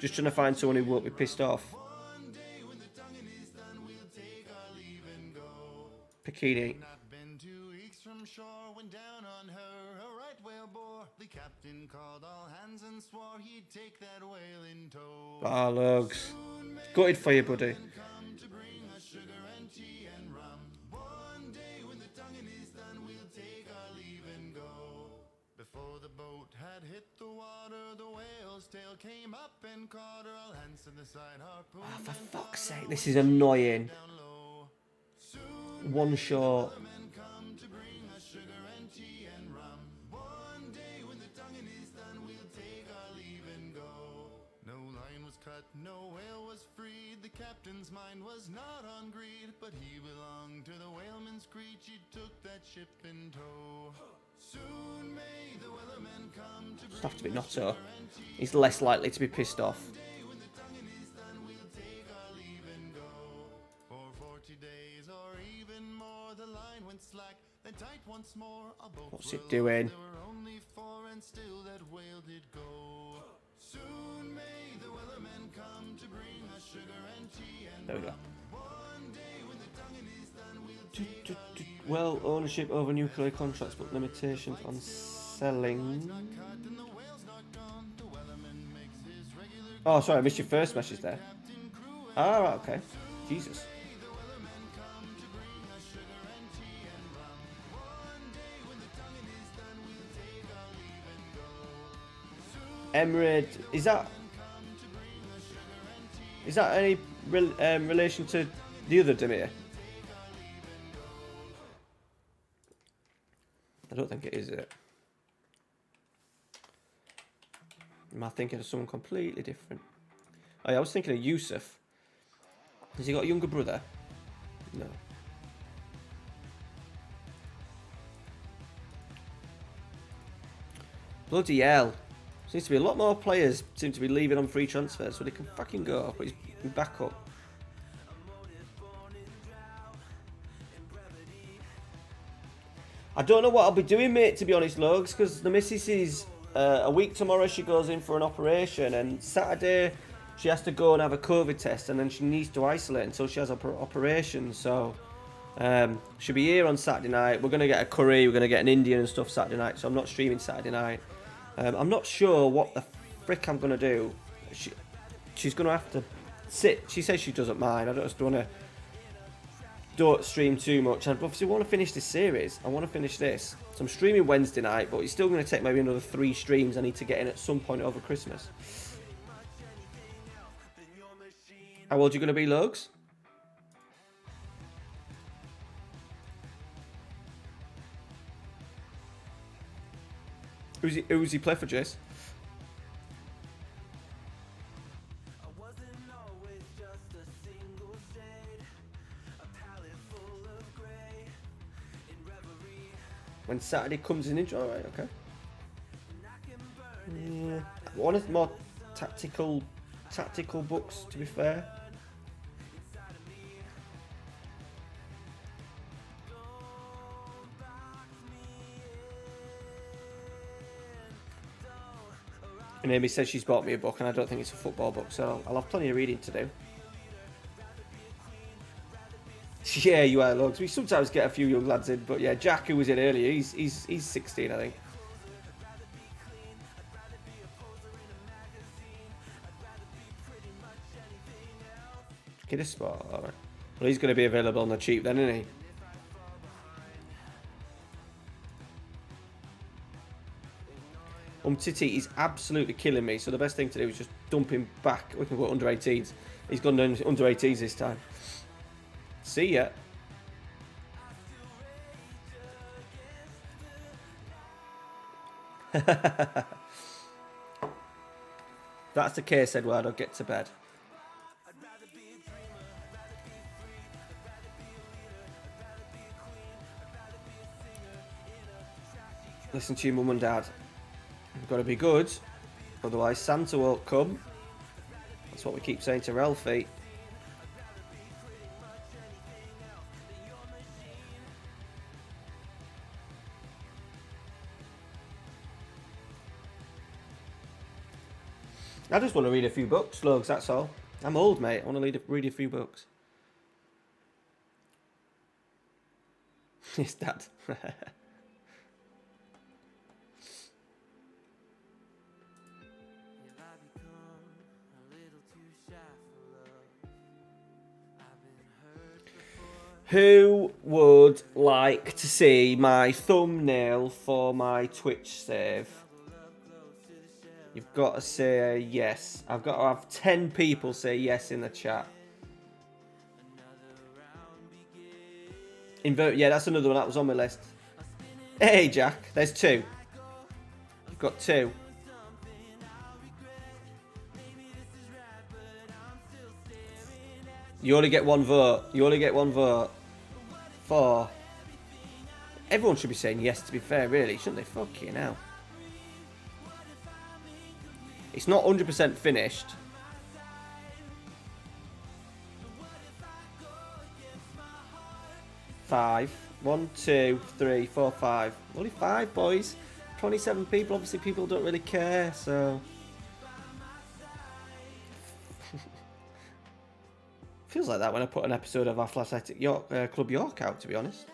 Just trying to find someone who won't be pissed off. Bikini. Ah, Lugs. Gutted for you, buddy. Before the boat had hit the water, the whale's tail came up and caught her. All hands to the side, harpoon. Oh, for fuck's sake, this is annoying. One shot. No line was cut, no whale was freed. The captain's mind was not on greed, but he belonged to the whaleman's creed. He took that ship in tow. Soon may the wellerman come to Just have to be Notto. He's less likely to be pissed off. For 40 days or even more, the line went slack, then tight once more. What's it doing? There were only 4 and still that whale did go. Soon may the wellerman come to bring us sugar and tea There we go. Well, ownership over nuclear contracts, but limitations on selling. Oh, sorry, I missed your first message there. Ah, right, okay. Jesus. Emerald, is that any relation to the other Demir? I don't think it is it. Am I thinking of someone completely different? Oh yeah, I was thinking of Yusuf. Has he got a younger brother? No. Bloody hell. Seems to be a lot more players seem to be leaving on free transfers, so they can fucking go, but he's back up. I don't know what I'll be doing, mate, to be honest, Logs, because the missus is a week tomorrow she goes in for an operation, and Saturday she has to go and have a COVID test, and then she needs to isolate until she has her operation, so she'll be here on Saturday night. We're going to get a curry, we're going to get an Indian and stuff Saturday night, so I'm not streaming Saturday night. I'm not sure what the frick I'm going to do. She's going to have to sit. She says she doesn't mind. I just don't stream too much. I obviously want to finish this series. I want to finish this. So I'm streaming Wednesday night, but it's still going to take maybe another 3 streams I need to get in at some point over Christmas. How old are you going to be, Lugs? Who's he play for, Jace? When Saturday comes in, alright, okay. Yeah. One of the more tactical books, to be fair. And Amy says she's bought me a book, and I don't think it's a football book, so I'll have plenty of reading to do. Yeah, you are, Lugs. We sometimes get a few young lads in, but yeah, Jack, who was in earlier, he's 16, I think. Get a spot, alright. Well, he's going to be available on the cheap then, isn't he? Titi is absolutely killing me, so the best thing to do is just dump him back. We can go under 18s. He's gone down under 18s this time. See ya. That's the case, Eduardo. Get to bed. Listen to your mum and dad. You've got to be good, otherwise Santa won't come. That's what we keep saying to Ralphie. I just want to read a few books, Slugs, that's all. I'm old, mate. I want to read a few books. Yes, Dad. Who would like to see my thumbnail for my Twitch save? You've got to say yes. I've got to have 10 people say yes in the chat. Yeah, that's another one that was on my list. Hey, Jack, there's 2. You've got 2. You only get 1 vote. You only get 1 vote. 4. Everyone should be saying yes, to be fair, really, shouldn't they? Fucking hell. It's not 100% finished. Five. 1, 2, 3, 4, 5. Only 5, boys. 27 people. Obviously, people don't really care, so... Feels like that when I put an episode of Athletic York, Club York out, to be honest.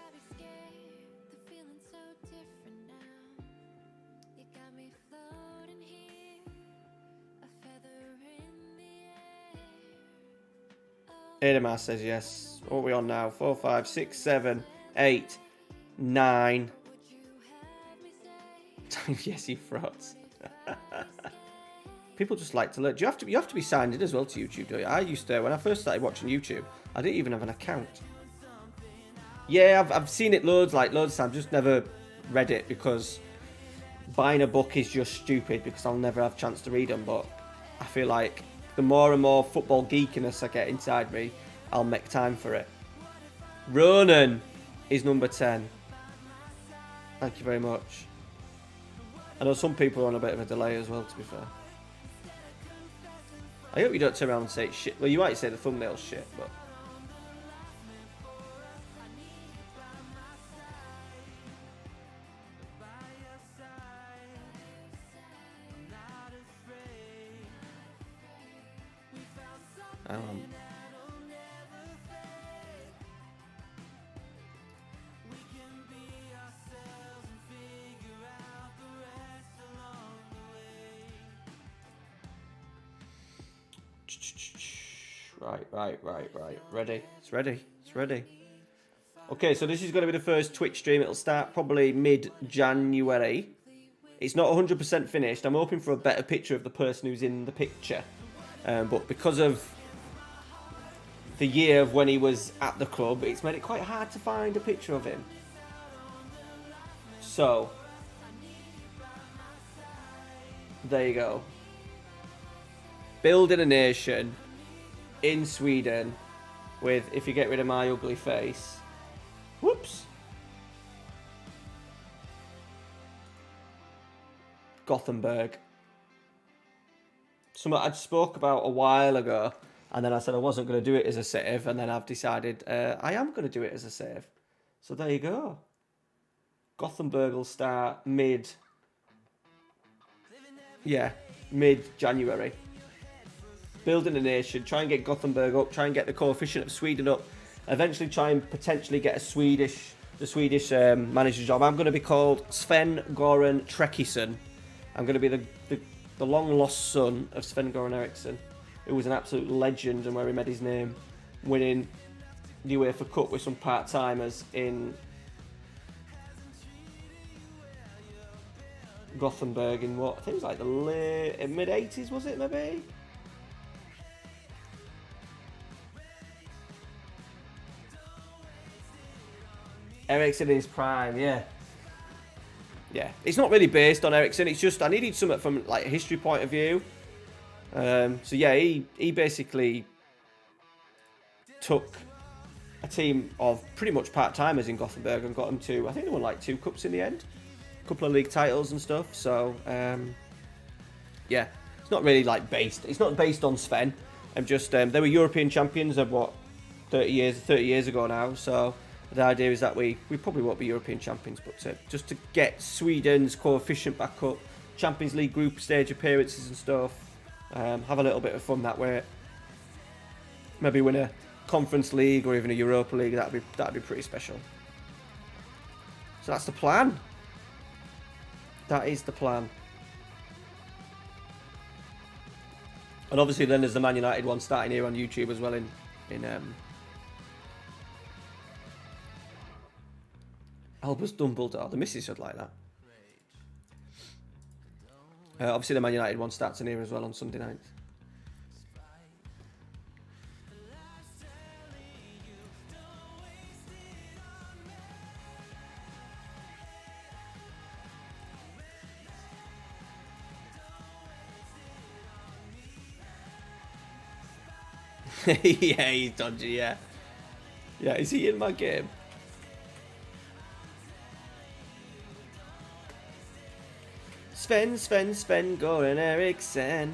Ademar says yes. What are we on now? 4, 5, 6, 7, 8, 9. Yes, he frots. People just like to learn. Do you have to be signed in as well to YouTube, do you? I used to, when I first started watching YouTube, I didn't even have an account. Yeah, I've seen it loads of times, just never read it because buying a book is just stupid because I'll never have a chance to read them. But I feel like the more and more football geekiness I get inside me, I'll make time for it. Ronan is number 10. Thank you very much. I know some people are on a bit of a delay as well, to be fair. I hope you don't turn around and say it's shit. Well, you might say the thumbnail's shit, but... Right. Ready? It's ready. Okay, so this is going to be the first Twitch stream. It'll start probably mid-January. It's not 100% finished. I'm hoping for a better picture of the person who's in the picture. But because of the year of when he was at the club, it's made it quite hard to find a picture of him. So, there you go. Building a nation in Sweden with, if you get rid of my ugly face, whoops, Gothenburg. Something I'd spoke about a while ago, and then I said I wasn't going to do it as a save, and then I've decided I am going to do it as a save. So there you go. Gothenburg will start mid-January. Building a nation, try and get Gothenburg up, try and get the coefficient of Sweden up, eventually try and potentially get the Swedish manager job. I'm going to be called Sven-Göran Trekison. I'm going to be the long-lost son of Sven-Göran Eriksson, who was an absolute legend and where he made his name, winning the UEFA Cup with some part-timers in Gothenburg in what, I think it was like the mid-80s, was it maybe? Ericsson in his prime, yeah. Yeah, it's not really based on Ericsson. It's just I needed something from like a history point of view. So yeah, he basically took a team of pretty much part-timers in Gothenburg and got them to, I think they won like 2 cups in the end, a couple of league titles and stuff. So yeah, it's not really like based. It's not based on Sven. I'm just they were European champions of what 30 years ago now. So the idea is that we probably won't be European champions, but just to get Sweden's coefficient back up, Champions League group stage appearances and stuff, have a little bit of fun that way. Maybe win a Conference League or even a Europa League. That'd be pretty special. So that's the plan. That is the plan. And obviously then there's the Man United one starting here on YouTube as well in Albus Dumbledore. The missus should like that. Obviously the Man United one starts in here as well on Sunday night. Yeah, he's dodgy, yeah. Yeah, is he in my game? Sven-Göran Eriksson.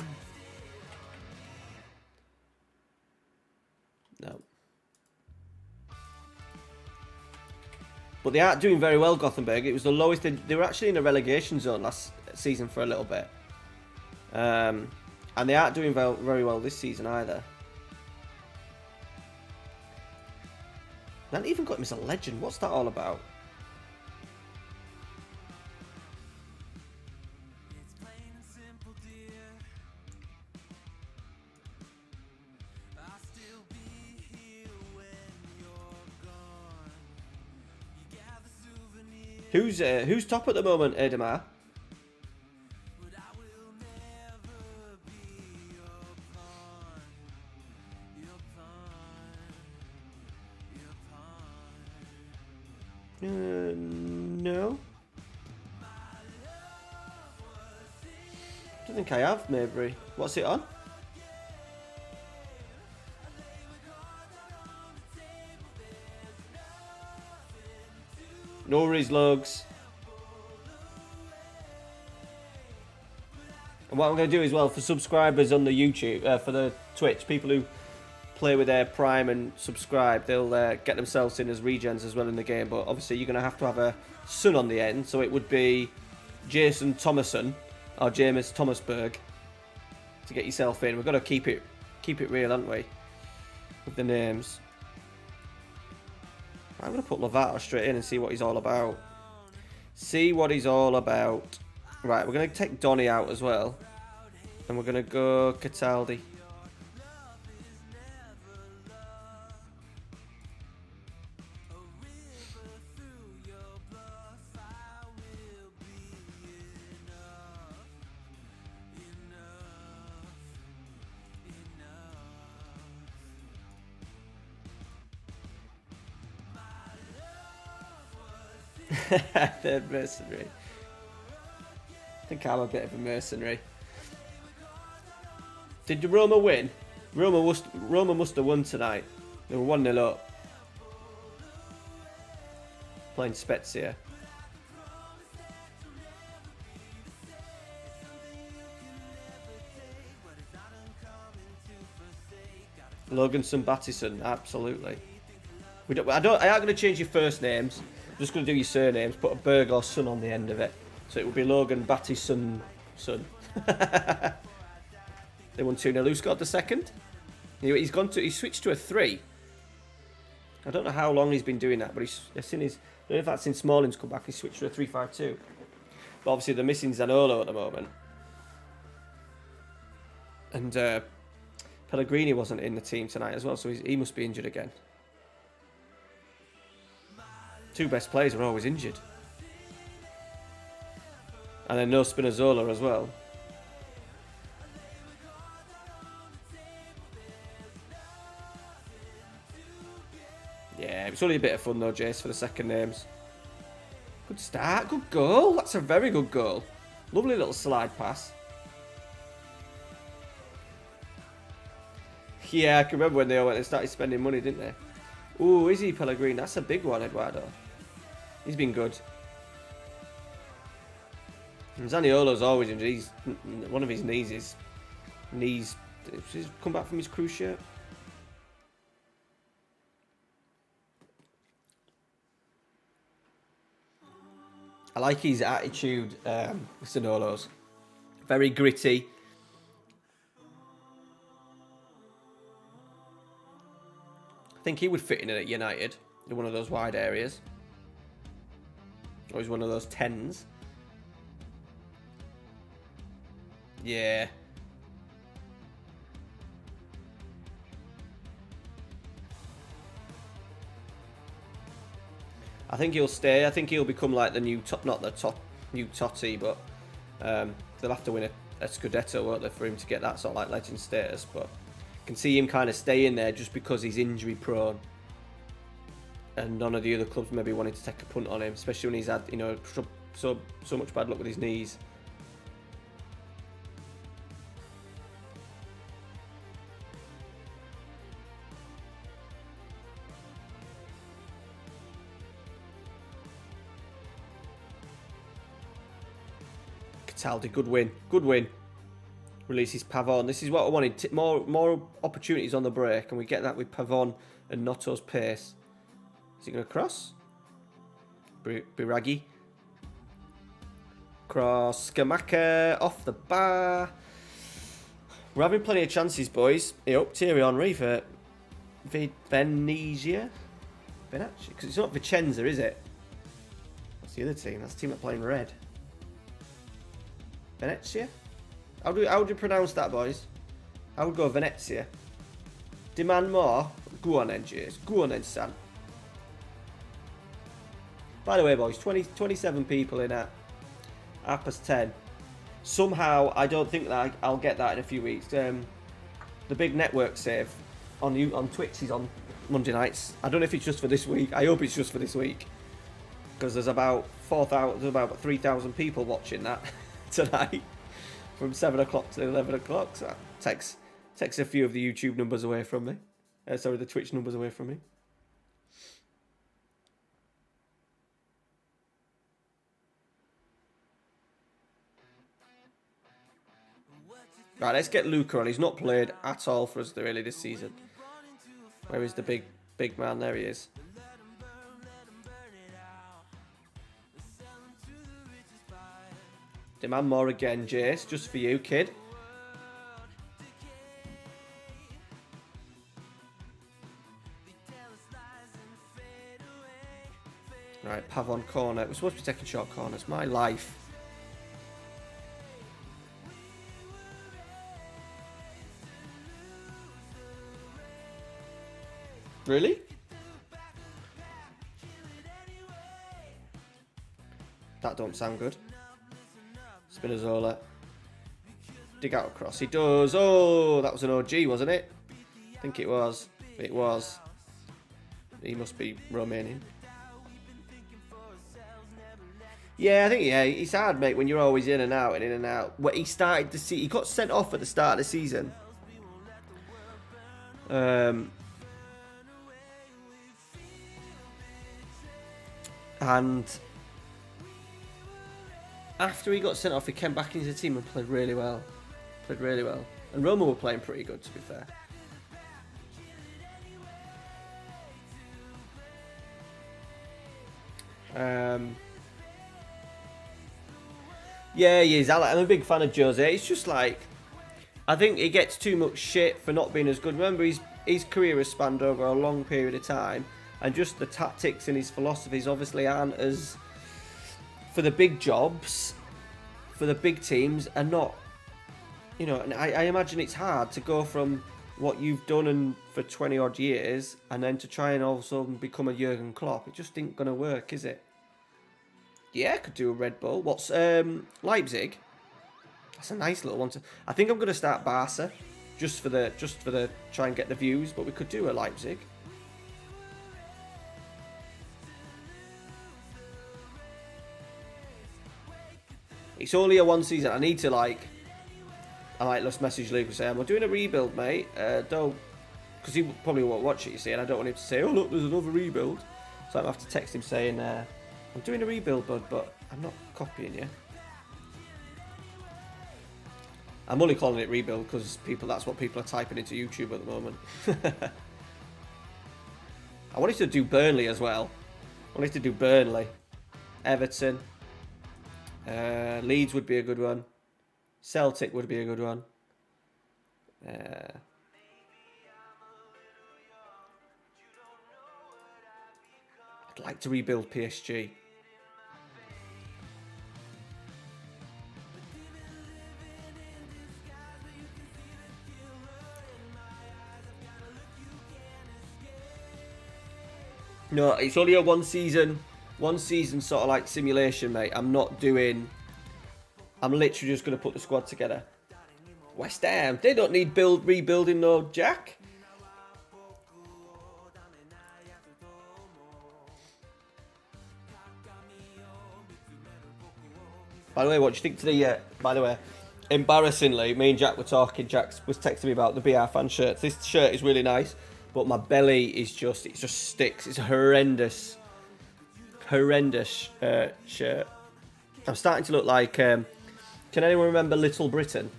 No. But they aren't doing very well, Gothenburg. It was the lowest. They were actually in a relegation zone last season for a little bit. And they aren't doing very well this season either. I haven't even got him as a legend. What's that all about? It's plain and simple, dear. I'll still be here when you're gone. You gather souvenirs, Who's top at the moment, Edamar? but I will never be your pawn. Your pawn. Your pawn. No. Don't think I have, Maybury. What's it on? No worries, Lugs. And what I'm going to do as well for subscribers on the YouTube, for the Twitch, people who play with their Prime and subscribe, they'll get themselves in as regens as well in the game. But obviously, you're going to have a son on the end, so it would be Jason Thomason or James Thomasberg to get yourself in. We've got to keep it real, haven't we, with the names. I'm going to put Lovato straight in and see what he's all about. See what he's all about. Right, we're going to take Donny out as well. And we're going to go Cataldi. The mercenary. I think I'm a bit of a mercenary. Did Roma win? Roma must have won tonight. They were 1-0 up. Playing Spezia. Loganson, Battison, absolutely. I ain't going to change your first names. I'm just going to do your surnames. Put a Berg or Son on the end of it. So it will be Logan Battison Son. They won 2-0. Who scored the second? He switched to a 3. I don't know how long he's been doing that, but I don't know if that's since Smalling's come back. He switched to a 3-5-2. But obviously they're missing Zaniolo at the moment. And Pellegrini wasn't in the team tonight as well, so he must be injured again. 2 best players are always injured. And then no Spinazzola as well. Yeah, it's only a bit of fun though, Jace, for the second names. Good start, good goal. That's a very good goal. Lovely little slide pass. Yeah, I can remember when they started spending money, didn't they? Ooh, is he Pellegrini? That's a big one, Eduardo. He's been good. And Zaniolo's always injured. One of his knees. He's come back from his cruise shirt. I like his attitude, Zanolo's. Very gritty. I think he would fit in at United, in one of those wide areas. Or he's one of those 10s. Yeah. I think he'll stay. I think he'll become like the new top, not the top new Totti, but they'll have to win a Scudetto, won't they, for him to get that sort of like legend status. But I can see him kind of staying there just because he's injury prone, and none of the other clubs maybe wanting to take a punt on him, especially when he's had so much bad luck with his knees. Cataldi, good win. Good win. Releases Pavon. This is what I wanted. More opportunities on the break, and we get that with Pavon and Notto's pace. Is he going to cross? Biraghi. Cross. Skamaka off the bar. We're having plenty of chances, boys. Yep, Thierry Henry for Venezia. Venezia, because it's not Vicenza, is it? What's the other team? That's the team that playing red. Venezia? How do you pronounce that, boys? I would go Venezia. Demand more? Go on then, Jace. Go on then, Sam. By the way, boys, 27 people in at 10:30. Somehow, I don't think that I'll get that in a few weeks. The big network save on Twitch is on Monday nights. I don't know if it's just for this week. I hope it's just for this week. Because there's about 3,000 people watching that tonight. From 7 o'clock to 11 o'clock. So that takes a few of the YouTube numbers away from me. Sorry, the Twitch numbers away from me. Right, let's get Luca on. He's not played at all for us really this season. Where is the big man? There he is. Demand more again, Jace. Just for you, kid. Right, Pavon corner. We're supposed to be taking short corners. My life. Really? That don't sound good. Spinazzola. Dig out across. He does. Oh, that was an OG, wasn't it? I think it was. It was. He must be Romanian. Yeah, I think, yeah, it's hard, mate, when you're always in and out and in and out. He started to see, he got sent off at the start of the season. And after he got sent off, he came back into the team and played really well. And Roma were playing pretty good, to be fair. Yeah, he is. I'm a big fan of Jose. It's just like, I think he gets too much shit for not being as good. Remember, his career has spanned over a long period of time. And just the tactics and his philosophies obviously aren't as, for the big jobs, for the big teams, and not, you know, and I imagine it's hard to go from what you've done for 20 odd years and then to try and all of a sudden become a Jurgen Klopp. It just ain't going to work, is it? Yeah, I could do a Red Bull. What's Leipzig? That's a nice little one. I think I'm going to start Barca just for the try and get the views, but we could do a Leipzig. It's only a one season. I need to I might just message Luke and say, I'm doing a rebuild, mate. Don't, because he probably won't watch it, you see, and I don't want him to say, oh look, there's another rebuild. So I have to text him saying, I'm doing a rebuild, bud, but I'm not copying you. I'm only calling it rebuild because that's what people are typing into YouTube at the moment. I wanted to do Burnley as well. I wanted to do Burnley, Everton. Leeds would be a good one. Celtic would be a good one. I'd like to rebuild PSG. No, it's only a one season sort of like simulation, mate. I'm literally just going to put the squad together. West Ham, they don't need rebuilding, no, Jack. By the way, what do you think to the, by the way, embarrassingly, me and Jack were talking, Jack was texting me about the BR fan shirts. This shirt is really nice, but my belly is just, it just sticks. It's a horrendous shirt. I'm starting to look like, can anyone remember Little Britain?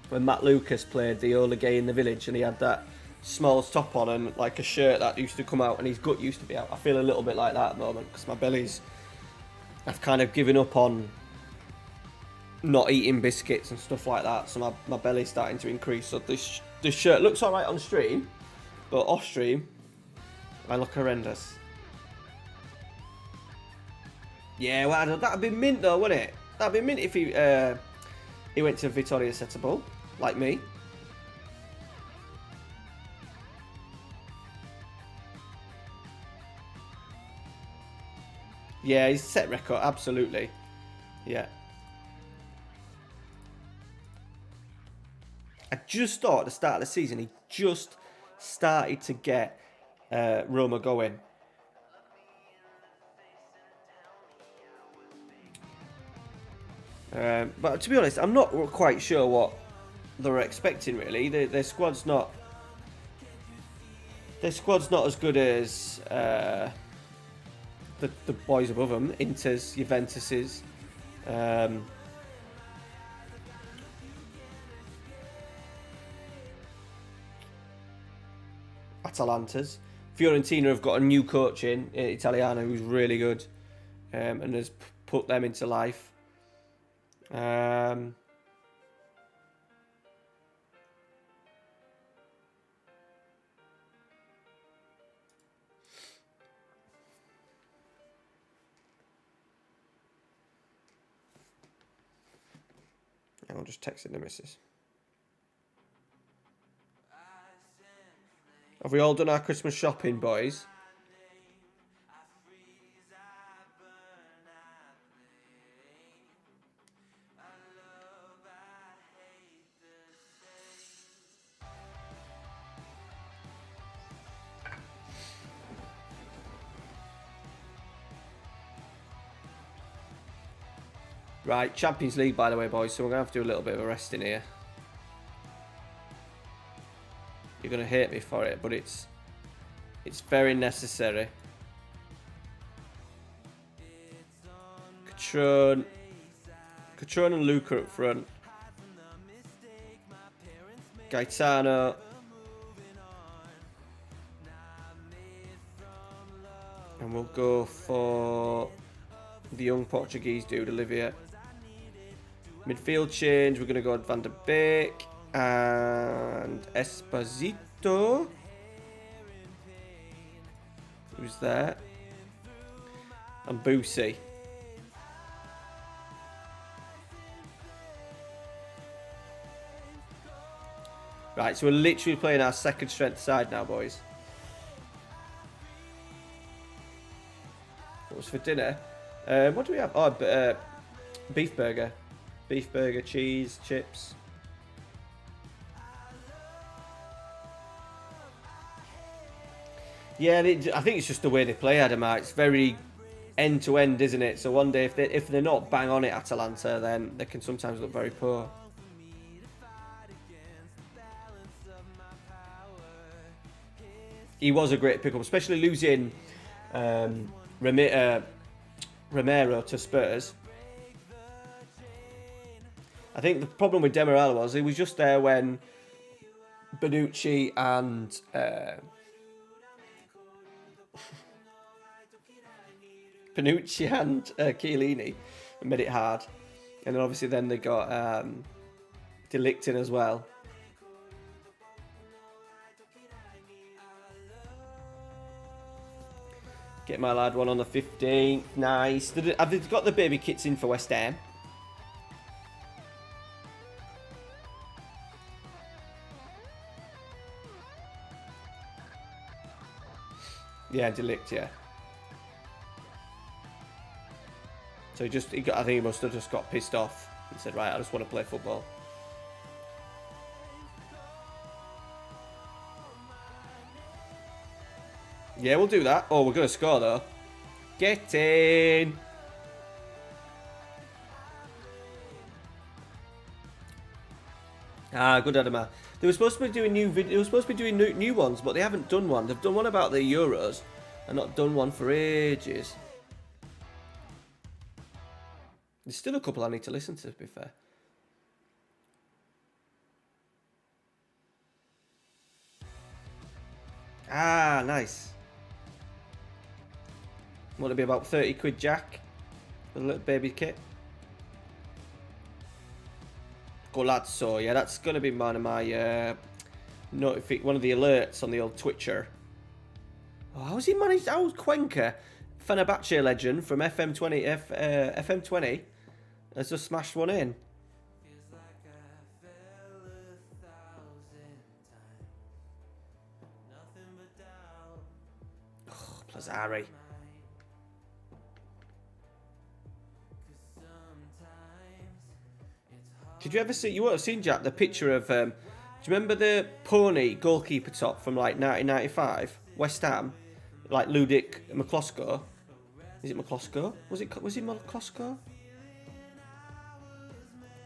When Matt Lucas played the only gay in the village and he had that small top on and like a shirt that used to come out and his gut used to be out. I feel a little bit like that at the moment because my belly's, I've kind of given up on not eating biscuits and stuff like that, so my belly's starting to increase. So this shirt looks alright on stream, but off stream I look horrendous. Yeah, well, that'd be mint though, wouldn't it? That'd be mint if he went to Vittoria Setúbal, like me. Yeah, he's set record, absolutely. Yeah. I just thought at the start of the season he just started to get Roma going. But to be honest, I'm not quite sure what they were expecting really. Their squad's not as good as the boys above them, Inter's, Juventus's. Atalanta's. Fiorentina have got a new coach in Italiano who's really good, and has put them into life. I'll just text it the missus. Have we all done our Christmas shopping, boys? Right, Champions League, by the way, boys, so we're going to have to do a little bit of a rest in here. You're going to hate me for it, but it's very necessary. Catrone and Luca up front. Gaetano. And we'll go for the young Portuguese dude, Olivier. Midfield change, we're going to go Van der Beek and Esposito. Who's there? And Boosie. Right, so we're literally playing our second strength side now, boys. What was for dinner? What do we have? Oh, beef burger. Beef burger, cheese, chips. Yeah, I think it's just the way they play, Adama. It's very end-to-end, isn't it? So one day, if they're not bang on it, Atalanta, then they can sometimes look very poor. He was a great pickup, especially losing Romero to Spurs. I think the problem with Demiral was he was just there when Bonucci and Chiellini made it hard, and then obviously then they got De Ligt in as well. Get my lad one on the 15th. Nice. Have they got the baby kits in for West Ham? Yeah, De Ligt, yeah. So I think he must have just got pissed off and said, right, I just want to play football. Yeah, we'll do that. Oh, we're going to score, though. Get in. Ah, good, Adama. They were supposed to be doing new ones, but they haven't done one. They've done one about the Euros and not done one for ages. There's still a couple I need to listen to be fair. Ah, nice. Want to be about 30 quid, Jack? A little baby kit. Golazzo, yeah, that's going to be one of my one of the alerts on the old Twitcher. Oh, how's he managed? How's Cuenca, Fenerbahce legend from FM20, has just smashed one in? Oh, Plazari. Did you ever see? You would have seen, Jack, the picture of. Do you remember the pony goalkeeper top from like 1995, West Ham, like Ludic McCloskey? Is it McCloskey? Was he McCloskey?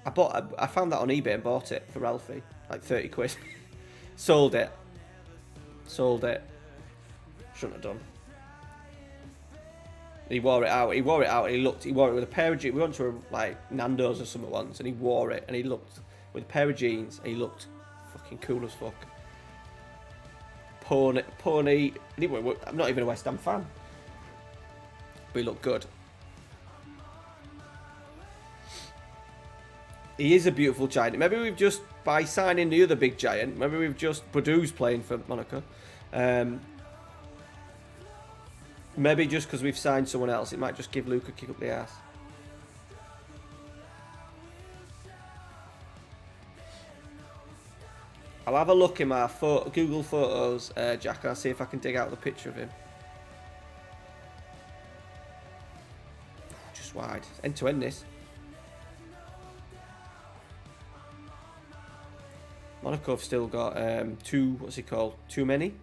I found that on eBay and bought it for Ralphie, like 30 quid. Sold it. Shouldn't have done. He wore it out. He wore it with a pair of jeans. We went to like Nando's or something once, and he wore it, and he looked with a pair of jeans, and he looked fucking cool as fuck. Pony. I'm not even a West Ham fan, but he looked good. He is a beautiful giant. Maybe we've just, by signing the other big giant, maybe we've just, Boudou's playing for Monaco. Maybe just because we've signed someone else, it might just give Luke a kick up the ass. I'll have a look in my Google Photos, Jack, and I'll see if I can dig out the picture of him. Just wide. End to end this. Monaco have still got what's it called? Too many?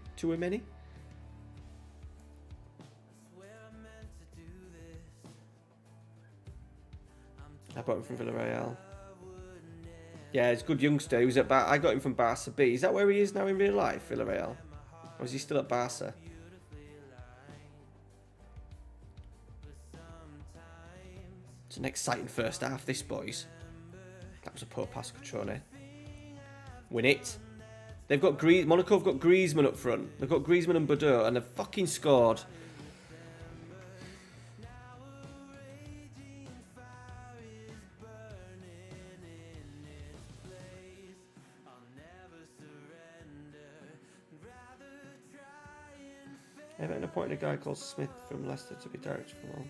I bought him from Villarreal. Yeah, he's a good youngster. He was at I got him from Barca B. Is that where he is now in real life, Villarreal? Or is he still at Barca? It's an exciting first half, this, boys. That was a poor pass, Cutrone. Win it. They've got Monaco have got Griezmann up front. They've got Griezmann and Boudou, and they've fucking scored. Everton appointed a guy called Smith from Leicester to be director for long.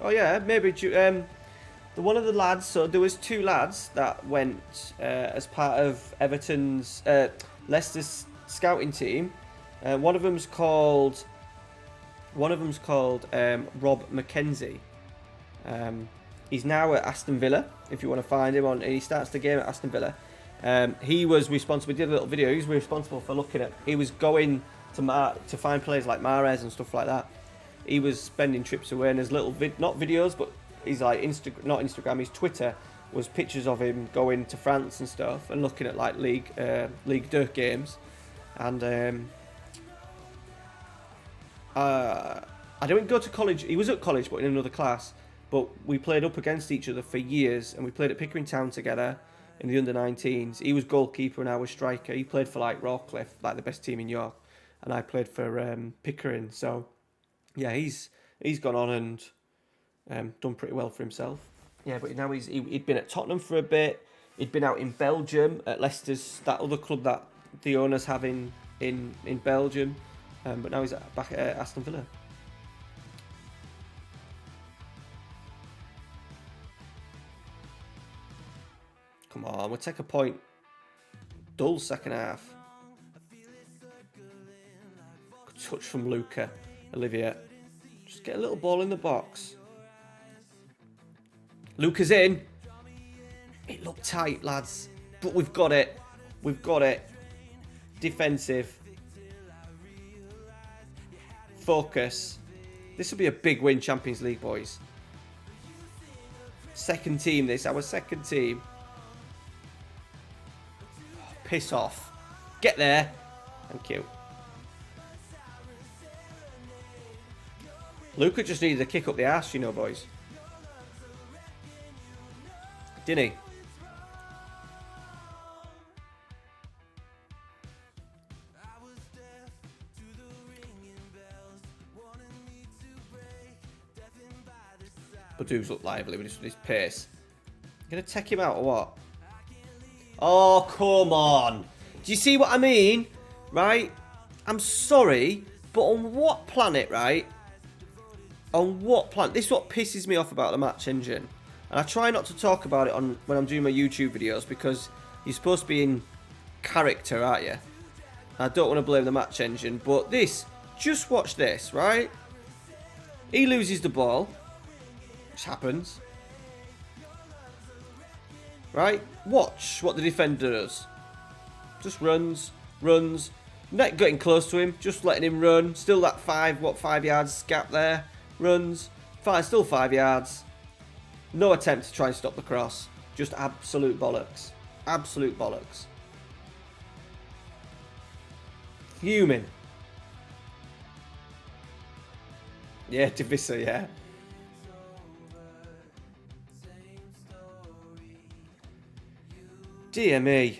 Oh yeah, maybe one of the lads. So there was two lads that went as part of Everton's Leicester's scouting team. One of them's called Rob McKenzie. He's now at Aston Villa. If you want to find him he starts the game at Aston Villa. He was responsible. We did a little video. He was responsible for looking at. He was going to find players like Mahrez and stuff like that. He was spending trips away, and there's little not videos, but he's like not Instagram. His Twitter was pictures of him going to France and stuff, and looking at like League 2 games. And I didn't go to college. He was at college, but in another class. But we played up against each other for years, and we played at Pickering Town together in the under-19s. He was goalkeeper and I was striker. He played for like Rawcliffe, like the best team in York, and I played for Pickering. So yeah, he's gone on and done pretty well for himself. Yeah, but now he'd been at Tottenham for a bit. He'd been out in Belgium at Leicester's, that other club that the owners have in Belgium. But now he's back at Aston Villa. Come on, we'll take a point. Dull second half. Good touch from Olivier. Just get a little ball in the box. Luca's in. It looked tight, lads. But we've got it. Defensive. Focus. This will be a big win, Champions League, boys. Second team, our second team. Piss off. Get there. Thank you. Luca just needed a kick up the arse, boys. Didn't he? Boudou's look lively with his pace. Gonna take him out or what? Oh, come on. Do you see what I mean? Right? I'm sorry, but on what planet, right? On what planet? This is what pisses me off about the match engine. And I try not to talk about it on when I'm doing my YouTube videos because you're supposed to be in character, aren't you? I don't want to blame the match engine, but this, just watch this, right? He loses the ball, which happens. Right? Watch what the defender does. Just runs. Not getting close to him, just letting him run. Still that 5 yards gap there. Runs. Still 5 yards. No attempt to try and stop the cross. Just absolute bollocks. Absolute bollocks. Fuming. Yeah, Divisa, yeah. Dear me.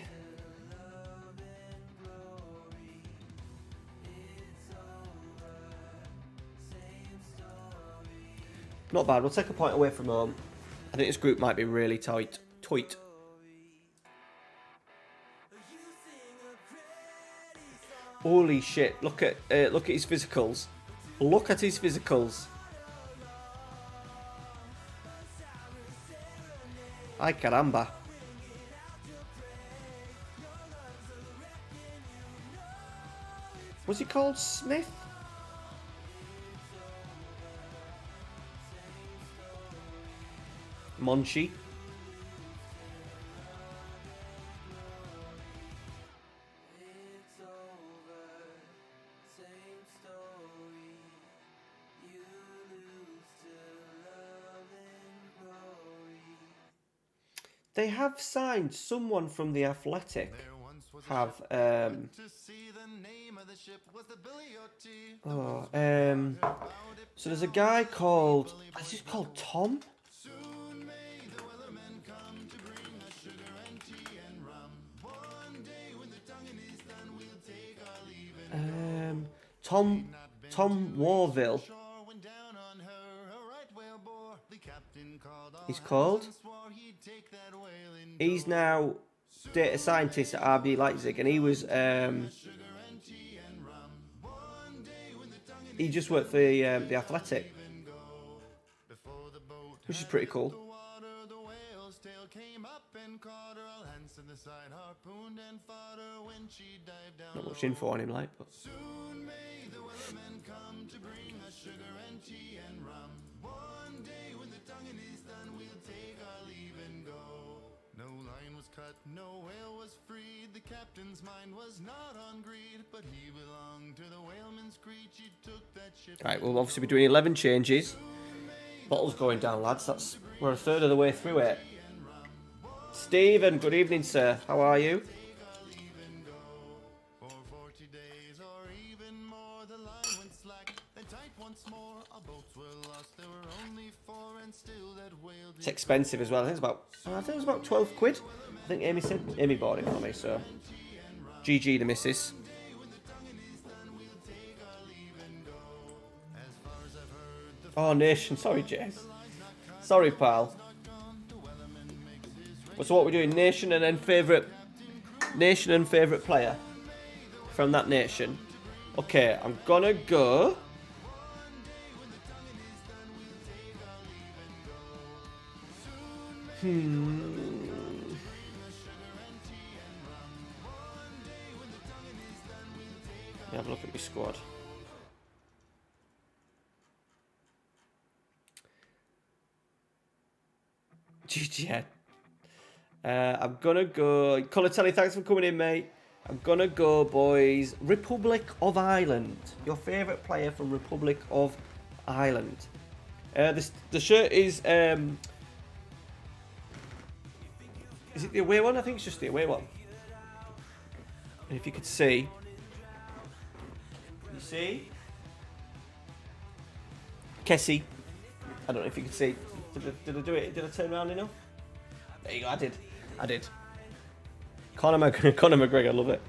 Not bad. We'll take a point away from home. I think this group might be really tight. Holy shit! Look at his physicals. Look at his physicals. Ay caramba. Was he called Smith? Monchi. They have signed someone from the Athletic. So there's a guy called. Is he called Tom? Tom Warville. He's called. He's now data scientist at RB Leipzig, and he was he just worked for the Athletic, which is pretty cool. Not much info on him, like, but. No whale was freed, the captain's mind was not on greed, but he belonged to the whaleman's creed. He took that ship. Right, we'll obviously be doing 11 changes. Bottle's going down, lads. We're a third of the way through it. Stephen, good evening, sir. How are you? For 40 days or even more, the line went slack, then tight once more. Our boats were lost, there were only 4, and still that whale. It's expensive as well. I think it was about 12 quid. I think Amy bought it for me, so GG the missus. Oh, Nation. Sorry, Jess. Sorry, pal. So what we're doing? Nation and favourite player from that nation. Okay, I'm gonna go. Have a look at my squad. GG. I'm gonna go. Colatelli, thanks for coming in, mate. I'm gonna go, boys. Republic of Ireland. Your favourite player from Republic of Ireland. The shirt is. Is it the away one? I think it's just the away one. And if you could see. You see? Kessie. I don't know if you can see. Did I do it? Did I turn around enough? There you go, I did. Conor McGregor, love it.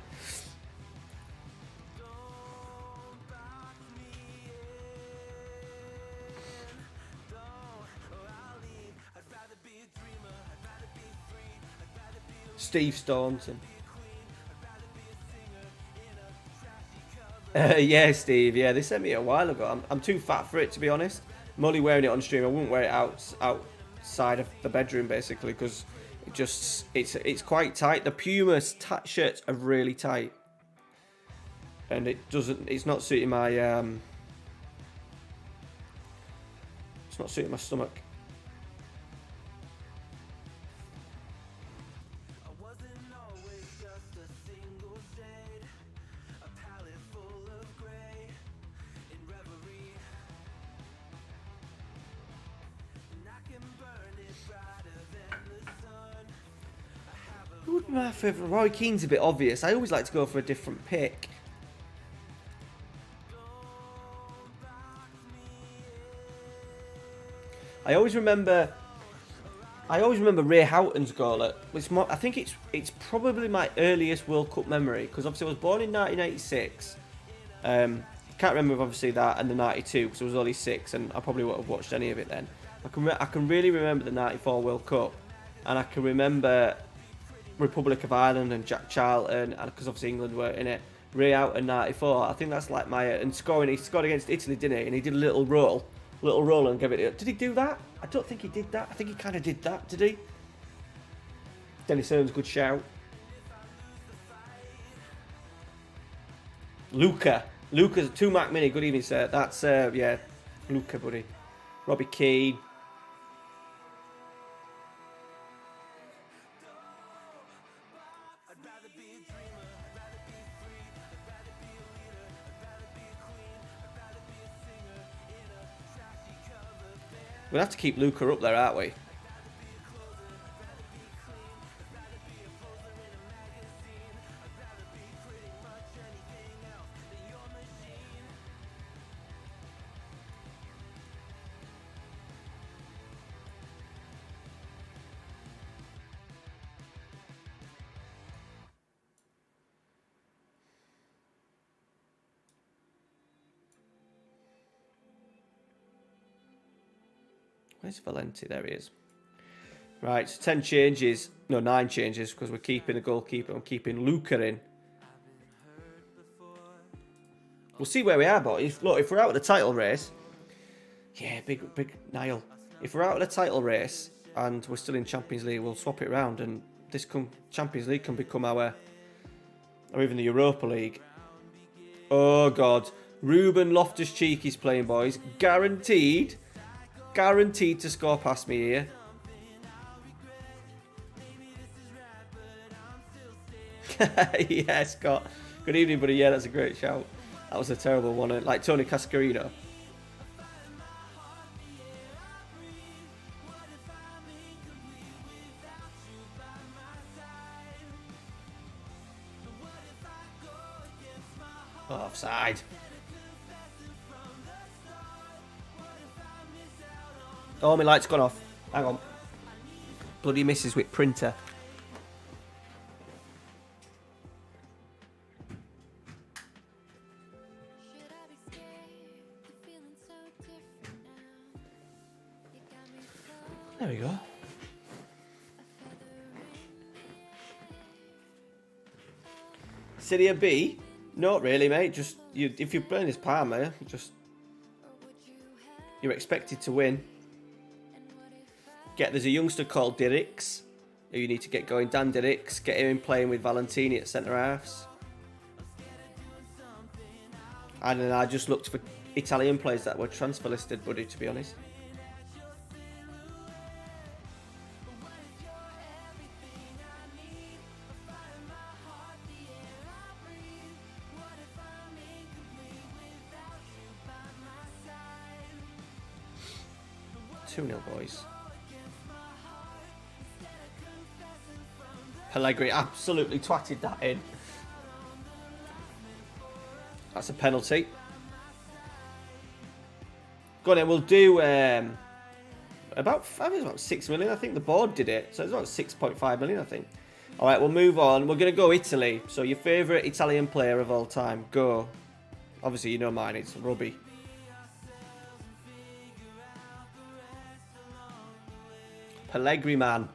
Steve Staunton. Yeah, Steve. Yeah, they sent me it a while ago. I'm too fat for it, to be honest. I'm only wearing it on stream. I wouldn't wear it outside of the bedroom, basically, because it's quite tight. The Puma shirts are really tight, and it's not suiting my it's not suiting my stomach. Who would be my favourite? Roy Keane's a bit obvious. I always like to go for a different pick. I always remember Ray Houghton's goal. I think it's probably my earliest World Cup memory, because obviously I was born in 1986. Can't remember obviously that and the 92 because I was only 6 and I probably wouldn't have watched any of it then. I can really remember the 94 World Cup, and I can remember Republic of Ireland and Jack Charlton, and because obviously England were in it. Ray Houghton 94. I think that's like my and scoring. He scored against Italy, didn't he? And he did a little roll and gave it. Did he do that? I don't think he did that. I think he kind of did that. Did he? Dennis Hearn's good shout. Luca's 2 Mark Mini. Good evening, sir. That's yeah, Luca, buddy. Robbie Keane. We'll have to keep Luca up there, aren't we? Where's Valenti? There he is. Right, so 10 changes. No, 9 changes, because we're keeping the goalkeeper. I'm keeping Luca in. We'll see where we are, but if we're out of the title race... Yeah, big Niall. If we're out of the title race and we're still in Champions League, we'll swap it around, and this Champions League can become our... Or even the Europa League. Oh, God. Ruben Loftus-Cheek is playing, boys. Guaranteed to score past me here. Yeah, Scott. Good evening, buddy. Yeah, that's a great shout. That was a terrible one. Like Tony Cascarino. Offside. Oh, my light's gone off. Hang on. Bloody misses with printer. There we go. Serie B? Not really, mate. Just if you're playing as Parma, you're expected to win. There's a youngster called Dirix who you need to get going. Dan Dirix, get him in playing with Valentini at centre halves. And then I just looked for Italian players that were transfer listed, buddy, to be honest. Two 0 boys. Pellegrini absolutely twatted that in. That's a penalty. Go on then, we'll do about 6 million. I think the board did it. So it's about 6.5 million, I think. Alright, we'll move on. We're going to go Italy. So your favourite Italian player of all time. Go. Obviously, you know mine. It's Robbie. Pellegrini, man.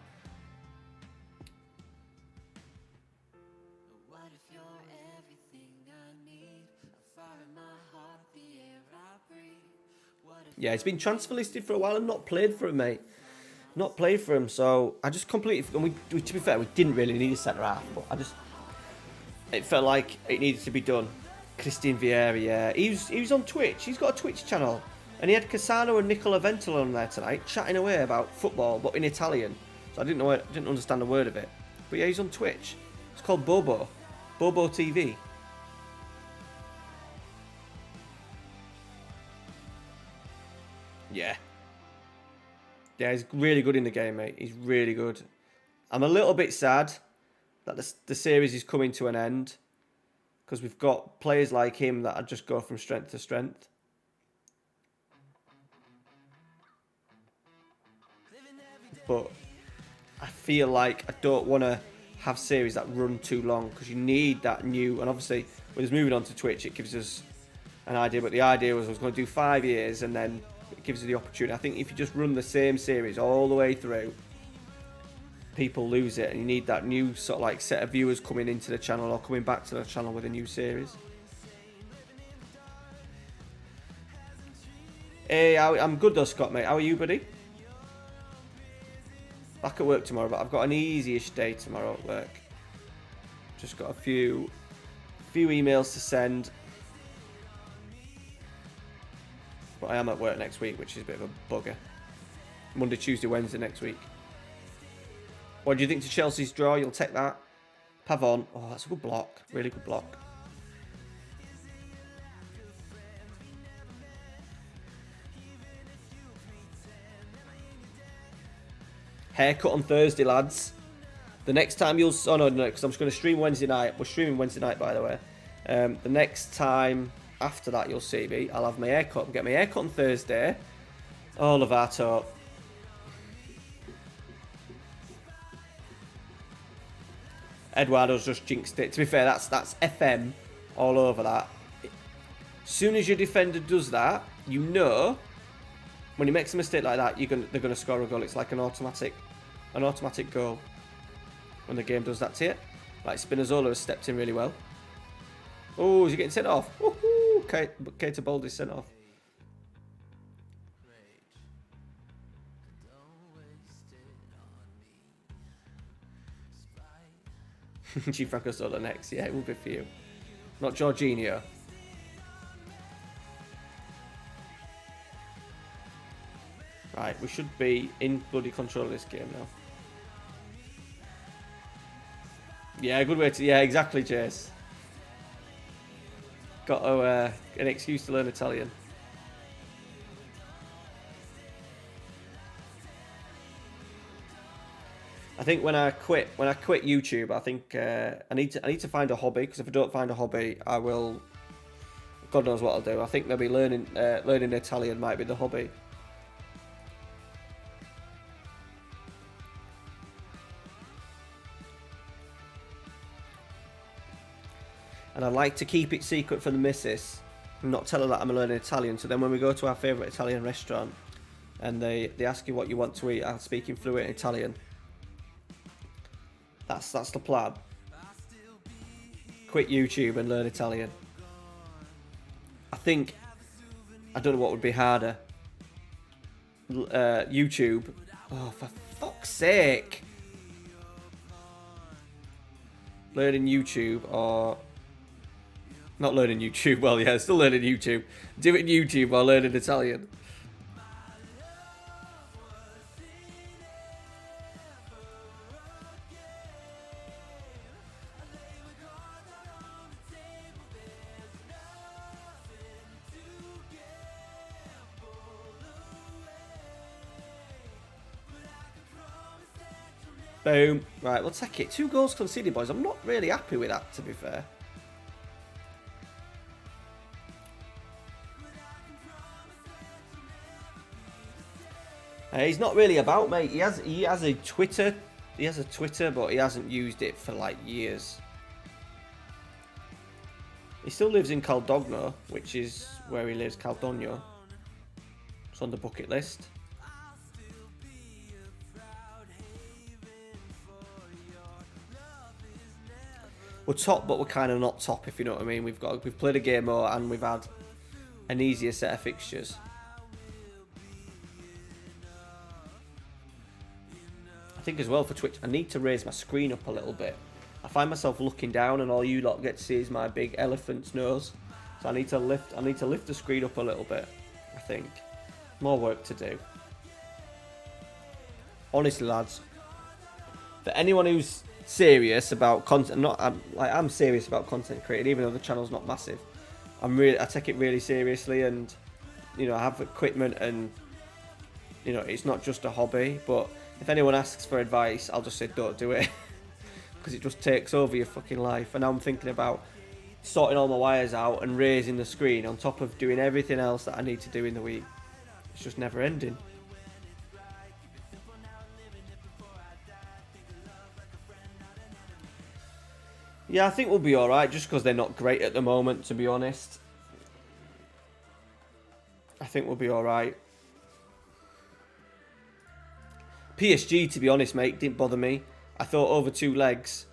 Yeah, he's been transfer listed for a while and not played for him, mate. Not played for him, so I just completely... And to be fair, we didn't really need a centre-half, but it felt like it needed to be done. Christian Vieira, yeah. He was on Twitch. He's got a Twitch channel. And he had Cassano and Nicola Ventola on there tonight, chatting away about football, but in Italian. So I didn't understand a word of it. But yeah, he's on Twitch. It's called Bobo. Bobo TV. Yeah. Yeah, he's really good in the game, mate. He's really good. I'm a little bit sad that the series is coming to an end, because we've got players like him that just go from strength to strength. But I feel like I don't want to have series that run too long, because you need that new... And obviously, with us moving on to Twitch, it gives us an idea. But the idea was I was going to do 5 years, and then it gives you the opportunity. I think if you just run the same series all the way through, people lose it, and you need that new sort of like set of viewers coming into the channel or coming back to the channel with a new series. Hey, I'm good though, Scott, mate. How are you, buddy? Back at work tomorrow, but I've got an easy-ish day tomorrow at work. Just got a few emails to send. But I am at work next week, which is a bit of a bugger. Monday, Tuesday, Wednesday next week. What do you think to Chelsea's draw? You'll take that. Pavon. Oh, that's a good block. Really good block. Haircut on Thursday, lads. The next time you'll... Oh, no, because I'm just going to stream Wednesday night. We're streaming Wednesday night, by the way. The next time after that you'll see me, I'll have my haircut. I'll get my haircut on Thursday. Oh, Lovato. Eduardo's just jinxed it. To be fair, that's FM all over that. As soon as your defender does that, you know... When he makes a mistake like that, they're going to score a goal. It's like an automatic goal when the game does that to you. Like Spinazzola has stepped in really well. Oh, is he getting sent off? Woohoo! Keita Baldi's sent off. Gianfranco Sola next. Yeah, it will be for you. Not Jorginho. Right, we should be in bloody control of this game now. Yeah, good way to... Yeah, exactly, Jace. Got an excuse to learn Italian. I think when I quit YouTube, I think I need to find a hobby, because if I don't find a hobby, I will... God knows what I'll do. I think maybe learning Italian might be the hobby. And I like to keep it secret from the missus, and not tell her that I'm learning Italian. So then when we go to our favourite Italian restaurant and they ask you what you want to eat, I'll speak in fluent Italian. That's the plan. Quit YouTube and learn Italian. I don't know what would be harder. YouTube. Oh, for fuck's sake. Learning YouTube or... Not learning YouTube, well, yeah, still learning YouTube. Doing YouTube while learning Italian. Boom. Right, we'll take it. 2 goals conceded, boys. I'm not really happy with that, to be fair. He's not really about, mate. He has a Twitter. He has a Twitter, but he hasn't used it for like years. He still lives in Caldogno, which is where he lives, Caldogno. It's on the bucket list. We're top, but we're kind of not top, if you know what I mean. We've played a game more, and we've had an easier set of fixtures. I think as well for Twitch, I need to raise my screen up a little bit. I find myself looking down, and all you lot get to see is my big elephant's nose. So I need to lift the screen up a little bit. I think more work to do. Honestly, lads, for anyone who's serious about content, I'm serious about content creating, even though the channel's not massive. I take it really seriously, and I have equipment, and it's not just a hobby. But if anyone asks for advice, I'll just say don't do it, because it just takes over your fucking life. And now I'm thinking about sorting all my wires out and raising the screen on top of doing everything else that I need to do in the week. It's just never ending. Yeah, I think we'll be alright, just because they're not great at the moment, to be honest. I think we'll be alright. PSG, to be honest, mate, didn't bother me. I thought over two legs,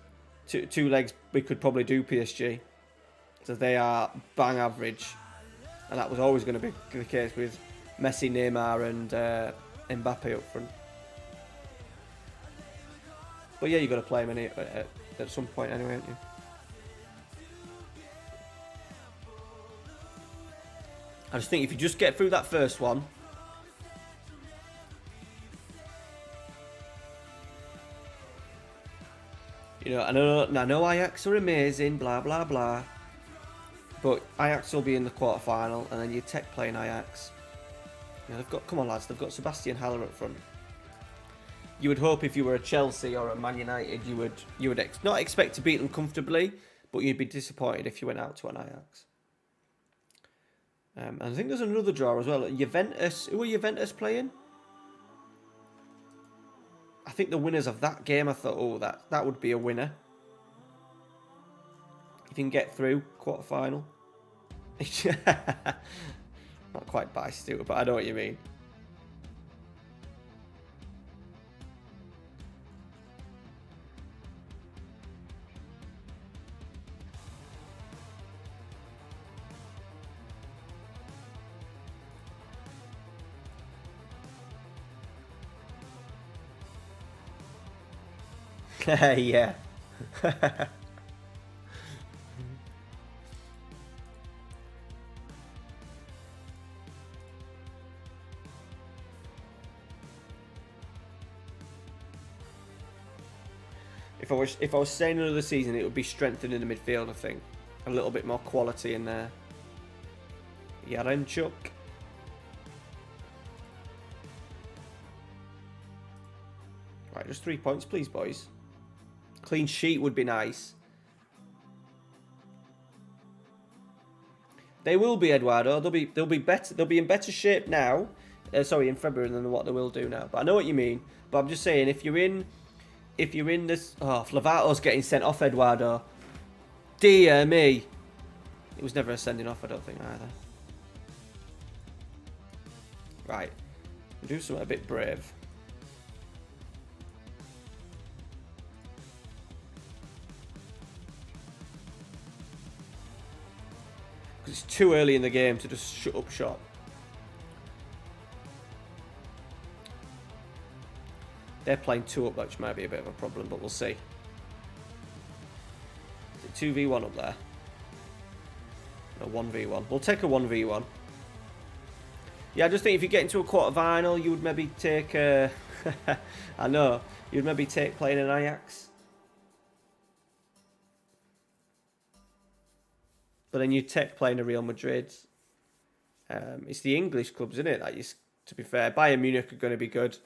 we could probably do PSG. So they are bang average. And that was always going to be the case with Messi, Neymar and Mbappe up front. But yeah, you've got to play them at some point anyway, haven't you? I just think if you just get through that first one, I know Ajax are amazing, blah blah blah, but Ajax will be in the quarter-final, and then you tech playing Ajax. Come on lads, they've got Sebastian Haller up front. You would hope if you were a Chelsea or a Man United, you would not expect to beat them comfortably, but you'd be disappointed if you went out to an Ajax. And I think there's another draw as well. Juventus. Who are Juventus playing? I think the winners of that game, I thought, oh, that would be a winner. If you can get through quarter-final. Not quite biased to it, but I know what you mean. Yeah. If I was staying another season, it would be strengthening the midfield, I think. A little bit more quality in there. Yarenchuk. Right, just 3 points, please, boys. Clean sheet would be nice. They will be, Eduardo. They'll be better. They'll be in better shape now. In February than what they will do now. But I know what you mean. But I'm just saying, if you're in this, Flavato's getting sent off, Eduardo. Dear me. It was never a sending off, I don't think either. Right, we'll do something a bit brave. It's too early in the game to just shut up shop. They're playing 2 up, which might be a bit of a problem, but we'll see. Is it 2v1 up there? No, 1v1. We'll take a 1v1. Yeah, I just think if you get into a quarter-final, you would maybe take a... I know. You'd maybe take playing an Ajax. But then you take playing a Real Madrid. It's the English clubs, isn't it? To be fair, Bayern Munich are going to be good.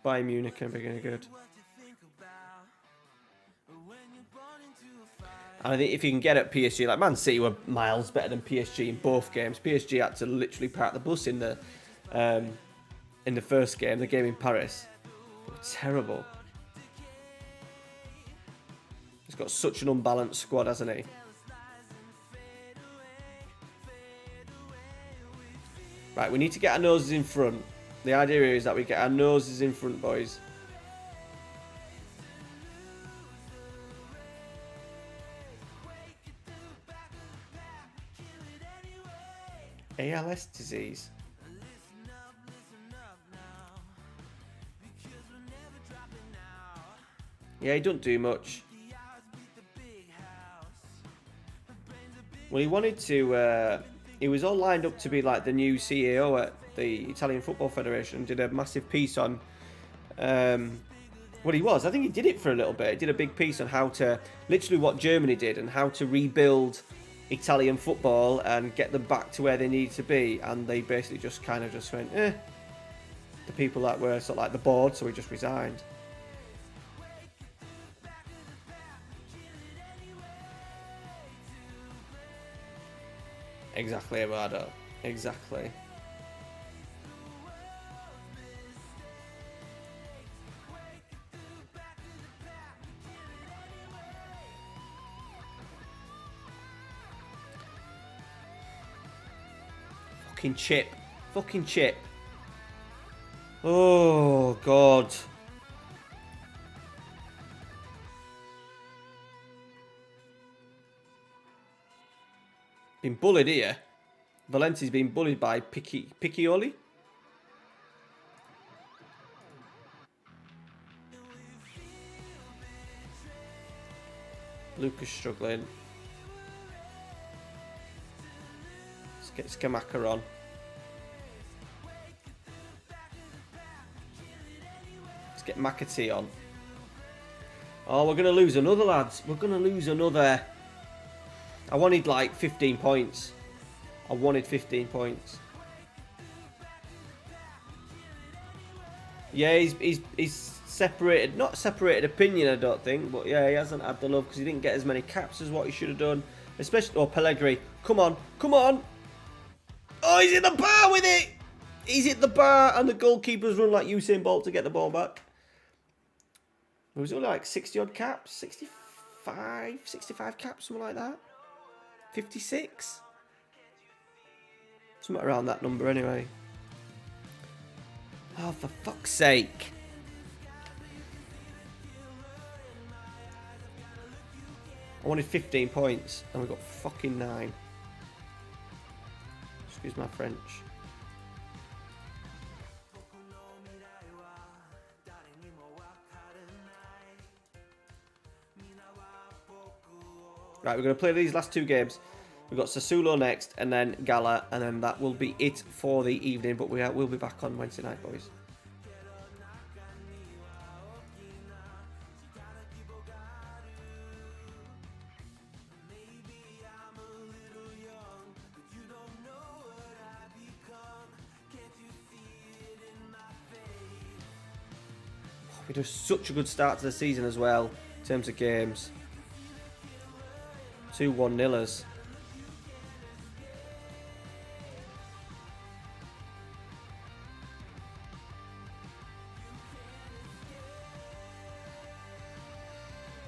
Bayern Munich are going to be good. And I think if you can get at PSG, like Man City were miles better than PSG in both games. PSG had to literally park the bus in the first game, the game in Paris. Terrible. He's got such an unbalanced squad, hasn't he? Right, we need to get our noses in front. The idea here is that we get our noses in front, boys. ALS disease. Yeah, he don't do much. Well, he wanted to... he was all lined up to be like the new CEO at the Italian Football Federation. Did a massive piece on... well, he was. I think he did it for a little bit. He did a big piece on how to... Literally what Germany did and how to rebuild Italian football and get them back to where they need to be. And they basically just kind of just went, eh. The people that were sort of like the board, so he just resigned. Exactly, Eduardo. Exactly. Fucking chip. Fucking chip. Oh, God. Been bullied here. Valencia's been bullied by Piccioli. Lucas struggling. Let's get Scamacca on. Let's get McAtee on. Oh, we're going to lose another, lads. We're going to lose another. I wanted like 15 points. I wanted 15 points. Yeah, he's separated, not separated opinion, I don't think, but yeah, he hasn't had the love because he didn't get as many caps as what he should have done. Especially, oh, Pellegrini, come on, come on. Oh, he's in the bar with it. He's hit the bar and the goalkeeper's run like Usain Bolt to get the ball back. It was only like 60 odd caps, 65 caps, something like that. 56? Something around that number anyway. Oh, for fuck's sake. I wanted 15 points and we got fucking 9. Excuse my French. Right, we're going to play these last 2 games. We've got Sassuolo next, and then Gala, and then that will be it for the evening. But we'll be back on Wednesday night, boys. We do such a good start to the season as well, in terms of games. 2 1-0ers.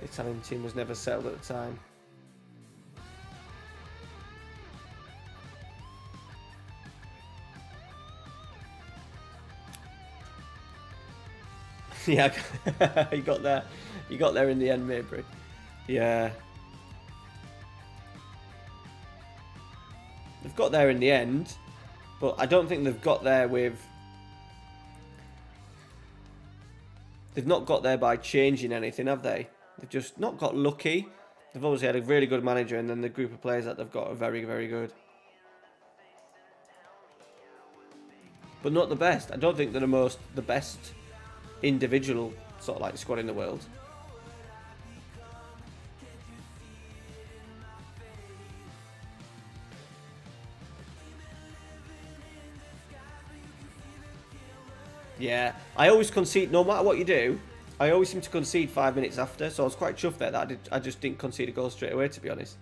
The Italian team was never settled at the time. Yeah, you got there. You got there in the end, Maybury. Yeah. They've got there in the end, but I don't think they've got there with... They've not got there by changing anything, have they? They've just not got lucky. They've obviously had a really good manager, and then the group of players that they've got are very, very good. But not the best. I don't think they're the best individual sort of like squad in the world. Yeah, I always concede, no matter what you do, I always seem to concede 5 minutes after, so I was quite chuffed there that I just didn't concede a goal straight away, to be honest.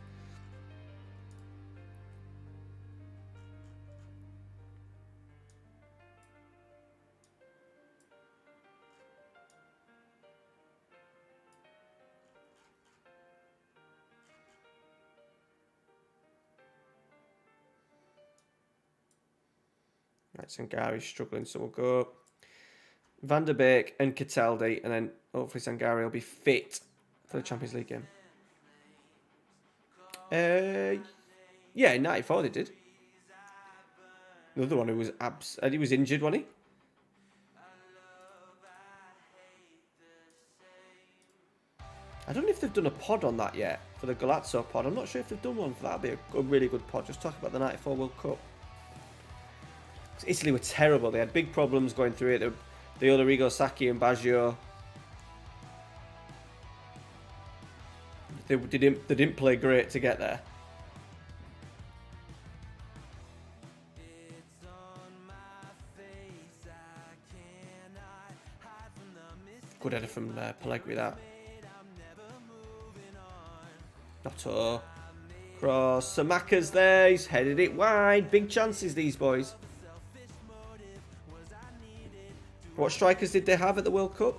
Right, Sangari's struggling, so we'll go Van der Beek and Cataldi, and then hopefully Sangari will be fit for the Champions League game. Yeah, in 94 they did. Another one who was he was injured, wasn't he? I don't know if they've done a pod on that yet, for the Golazzo pod. I'm not sure if they've done one for that. That'd be a really good pod. Just talk about the 94 World Cup. Italy were terrible. They had big problems going through it. The other Arrigo Sacchi and Baggio. They didn't play great to get there. Good header from Pellegrini, that. Notto. Cross. Samaka's there. He's headed it wide. Big chances, these boys. What strikers did they have at the World Cup?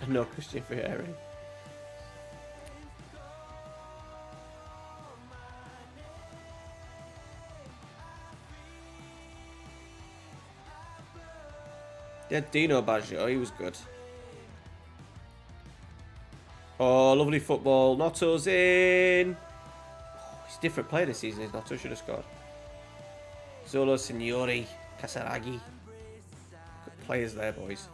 No Christian Fieri. They had Dino Baggio, he was good. Oh, lovely football. Notto's in. Oh, he's a different player this season. Notto should have scored. Zolo, Signori, Casaraghi. Good players there, boys.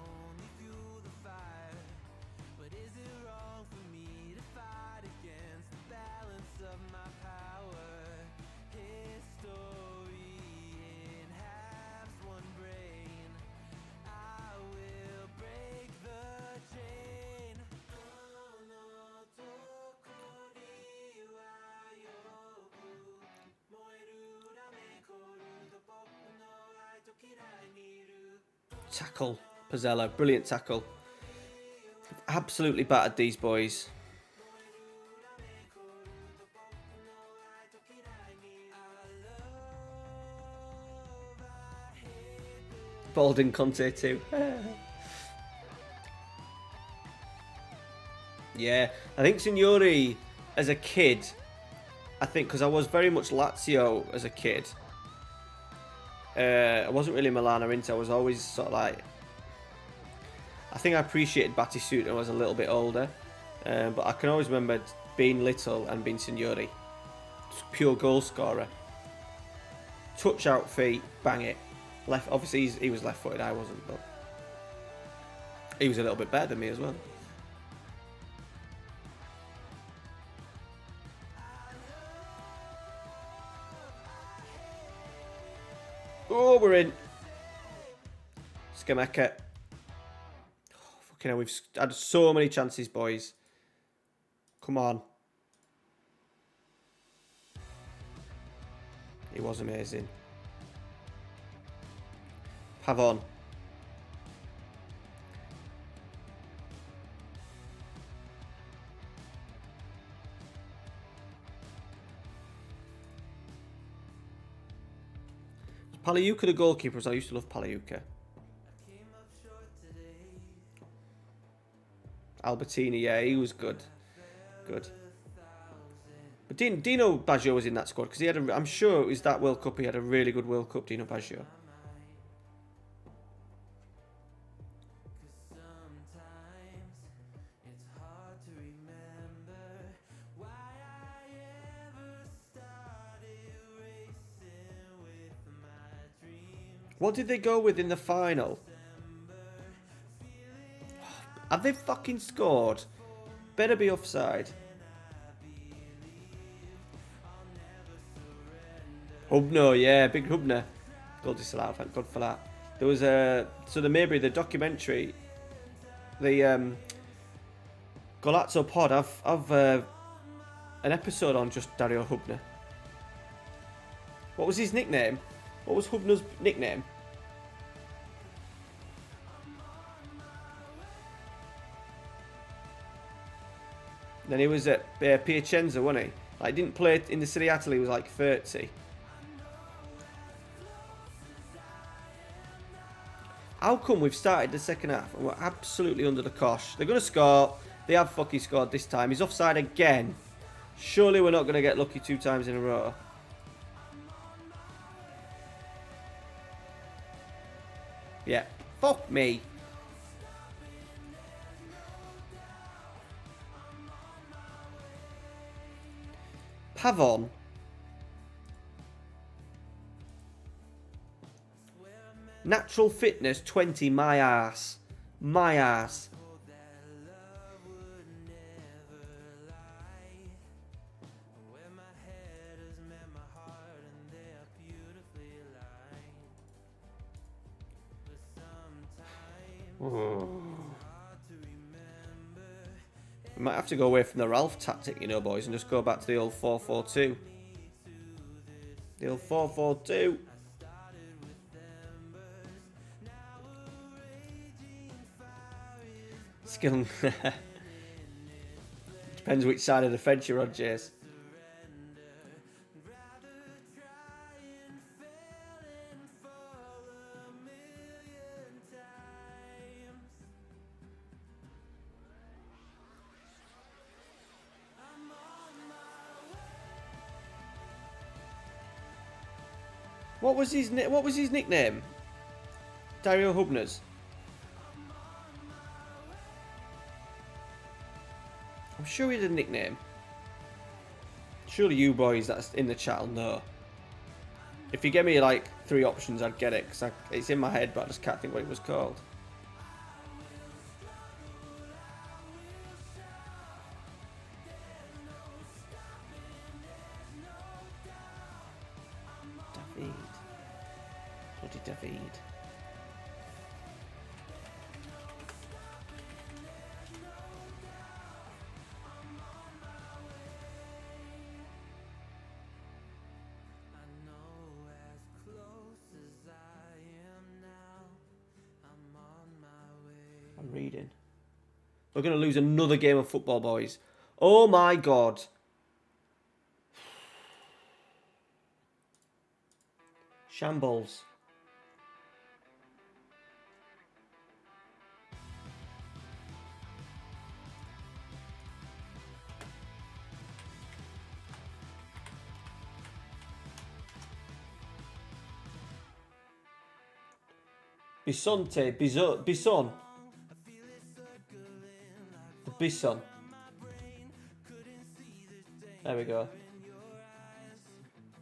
Tackle, Pizzella, brilliant tackle. Absolutely battered these boys. Balding Conte too. Yeah, I think Signori as a kid, I think because I was very much Lazio as a kid. I wasn't really Milan or Inter. I was always sort of like... I think I appreciated Battisuta when I was a little bit older. But I can always remember being little and being Signori. Just pure goal scorer. Touch out feet, bang it. Left. Obviously, he was left-footed. I wasn't, but... He was a little bit better than me as well. Oh, we're in. Scamacca. Oh, fucking hell, we've had so many chances, boys. Come on. He was amazing. Pavon. Paliuca the goalkeepers. I used to love Paliuca. Albertini, yeah, he was good. Good. But Dino Baggio was in that squad because he had I'm sure it was that World Cup. He had a really good World Cup, Dino Baggio. What did they go with in the final? Have they fucking scored? Better be offside. Hubner, yeah, big Hubner. Goal disallowed, thank God for that. There was so the Maybury, the documentary, the Golazzo pod, I've an episode on just Dario Hubner. What was his nickname? What was Hubner's nickname? Then he was at Piacenza, wasn't he? Like, didn't play in the Serie A till he was like 30. How come we've started the second half and we're absolutely under the cosh? They're going to score. They have fucking scored this time. He's offside again. Surely we're not going to get lucky 2 times in a row. Yeah. Fuck me. Pavon. Natural fitness 20, my ass. My ass. We might have to go away from the Ralph tactic, you know, boys, and just go back to the old 4-4-2. The old 4-4-2. Skill. Depends which side of the fence you're on, Jace. What was his nickname? Dario Hubner's. I'm sure he had a nickname. Surely you boys that's in the chat will know. If you give me like 3 options, I'd get it, because it's in my head, but I just can't think what it was called. David. Bloody David. I'm reading. We're going to lose another game of football, boys. Oh my God. Shambles. Bisonte. Bison. The Bison. There we go.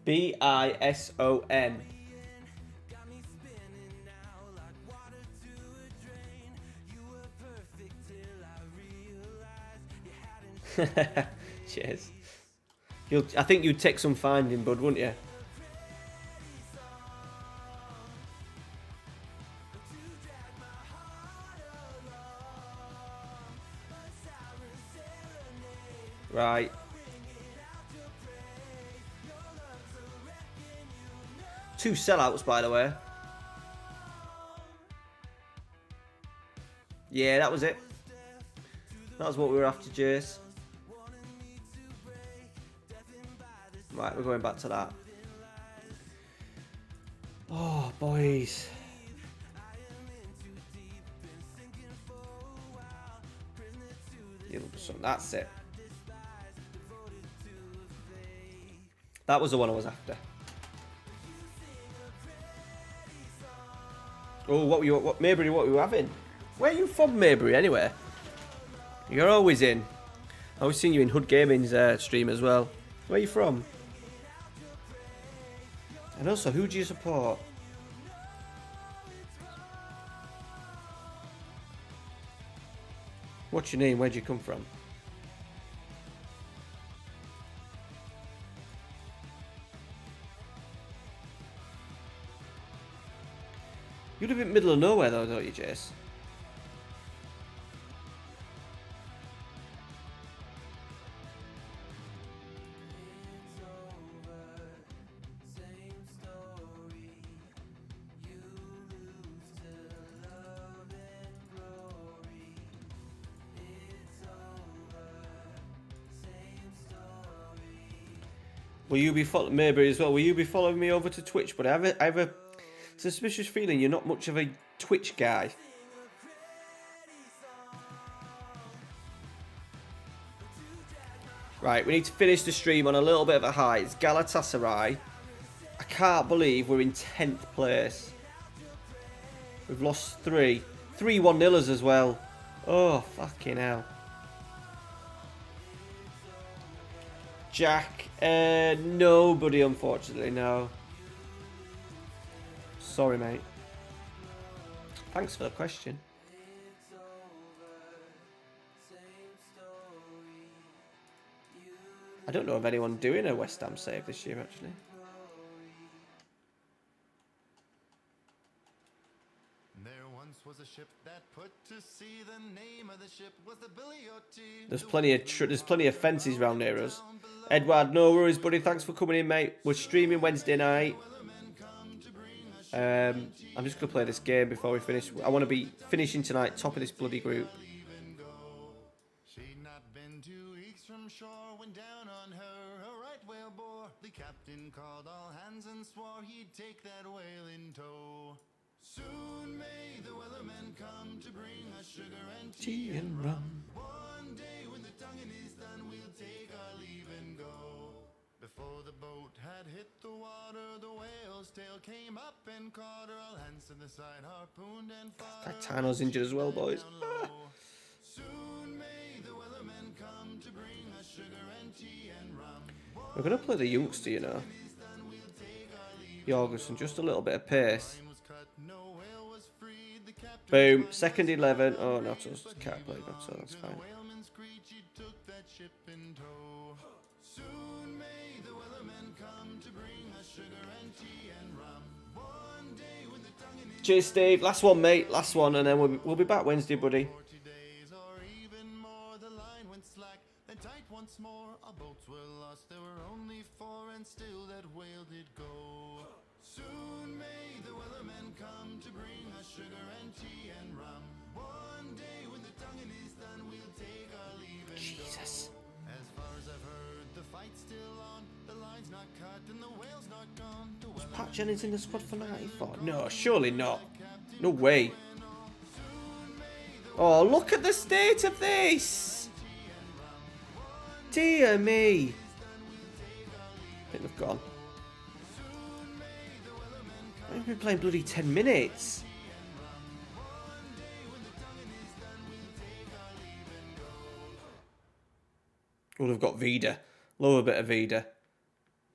B-I-S-O-N. Cheers. I think you'd take some finding, bud, wouldn't you? Right. Two sellouts, by the way. Yeah, that was it. That was what we were after, Jace. Right, we're going back to that. Oh, boys. That's it. That was the one I was after. Oh, what Maybury, what were you having? Where are you from, Maybury, anyway? You're always in. I always seen you in Hood Gaming's stream as well. Where are you from? And also, who do you support? What's your name? Where'd you come from? You live in the middle of nowhere though, don't you, Jace? Will you be following Maybury as well? Will you be following me over to Twitch? But I have a suspicious feeling you're not much of a Twitch guy. Right, we need to finish the stream on a little bit of a high. It's Galatasaray. I can't believe we're in 10th place. We've lost 3. 3 1-0ers as well. Oh, fucking hell. Jack, nobody, unfortunately, no. Sorry, mate. Thanks for the question. I don't know of anyone doing a West Ham save this year, actually. There once was a ship that put to sea. The name of the ship was the Billy O.T. There's plenty of fences round near us. Edward, no worries, buddy. Thanks for coming in, mate. We're streaming Wednesday night. I'm just going to play this game before we finish. I want to be finishing tonight top of this bloody group. She'd not been 2 weeks from shore when down on her a right whale bore. The captain called all hands and swore he'd take that whale in tow. Soon may the wellerman come to bring us sugar and tea and rum. One day when the tonguing is done, we'll take our leave and go. Before the boat had hit the water, the whale's tail came up and caught her. All hands to the side, harpooned and fought her. Tano's injured as well, boys. Soon may the wellerman come to bring us sugar and tea and rum. We're going to play the youngster, you know. Jorgensen, just a little bit of pace. No whale was freed. The captain Boom, second 11. Oh, not us. Can't play that, so that's fine. whaleman screech, he took that ship in tow. Soon may the wellerman come to bring us sugar and tea and rum. One day when the tonguing is Cheers, Steve. Last one, mate. Last one, and then we'll be back Wednesday, buddy. 40 days or even more, the line went slack, then tight once more. Our boats were lost, there were only 4, and still that whale did go. Soon may the wellerman come to bring us sugar and tea and rum. One day when the tonguing is done, we'll take our leave and Jesus. go. As far as I've heard, the fight's still on, the line's not cut and the whale's not gone. The Pat Jennings in the squad for 94? No, surely not. No way. Oh, look at the state of this. Dear me. I think they've gone. I've been playing bloody 10 minutes. Oh, they've got Vida. Love a bit of Vida.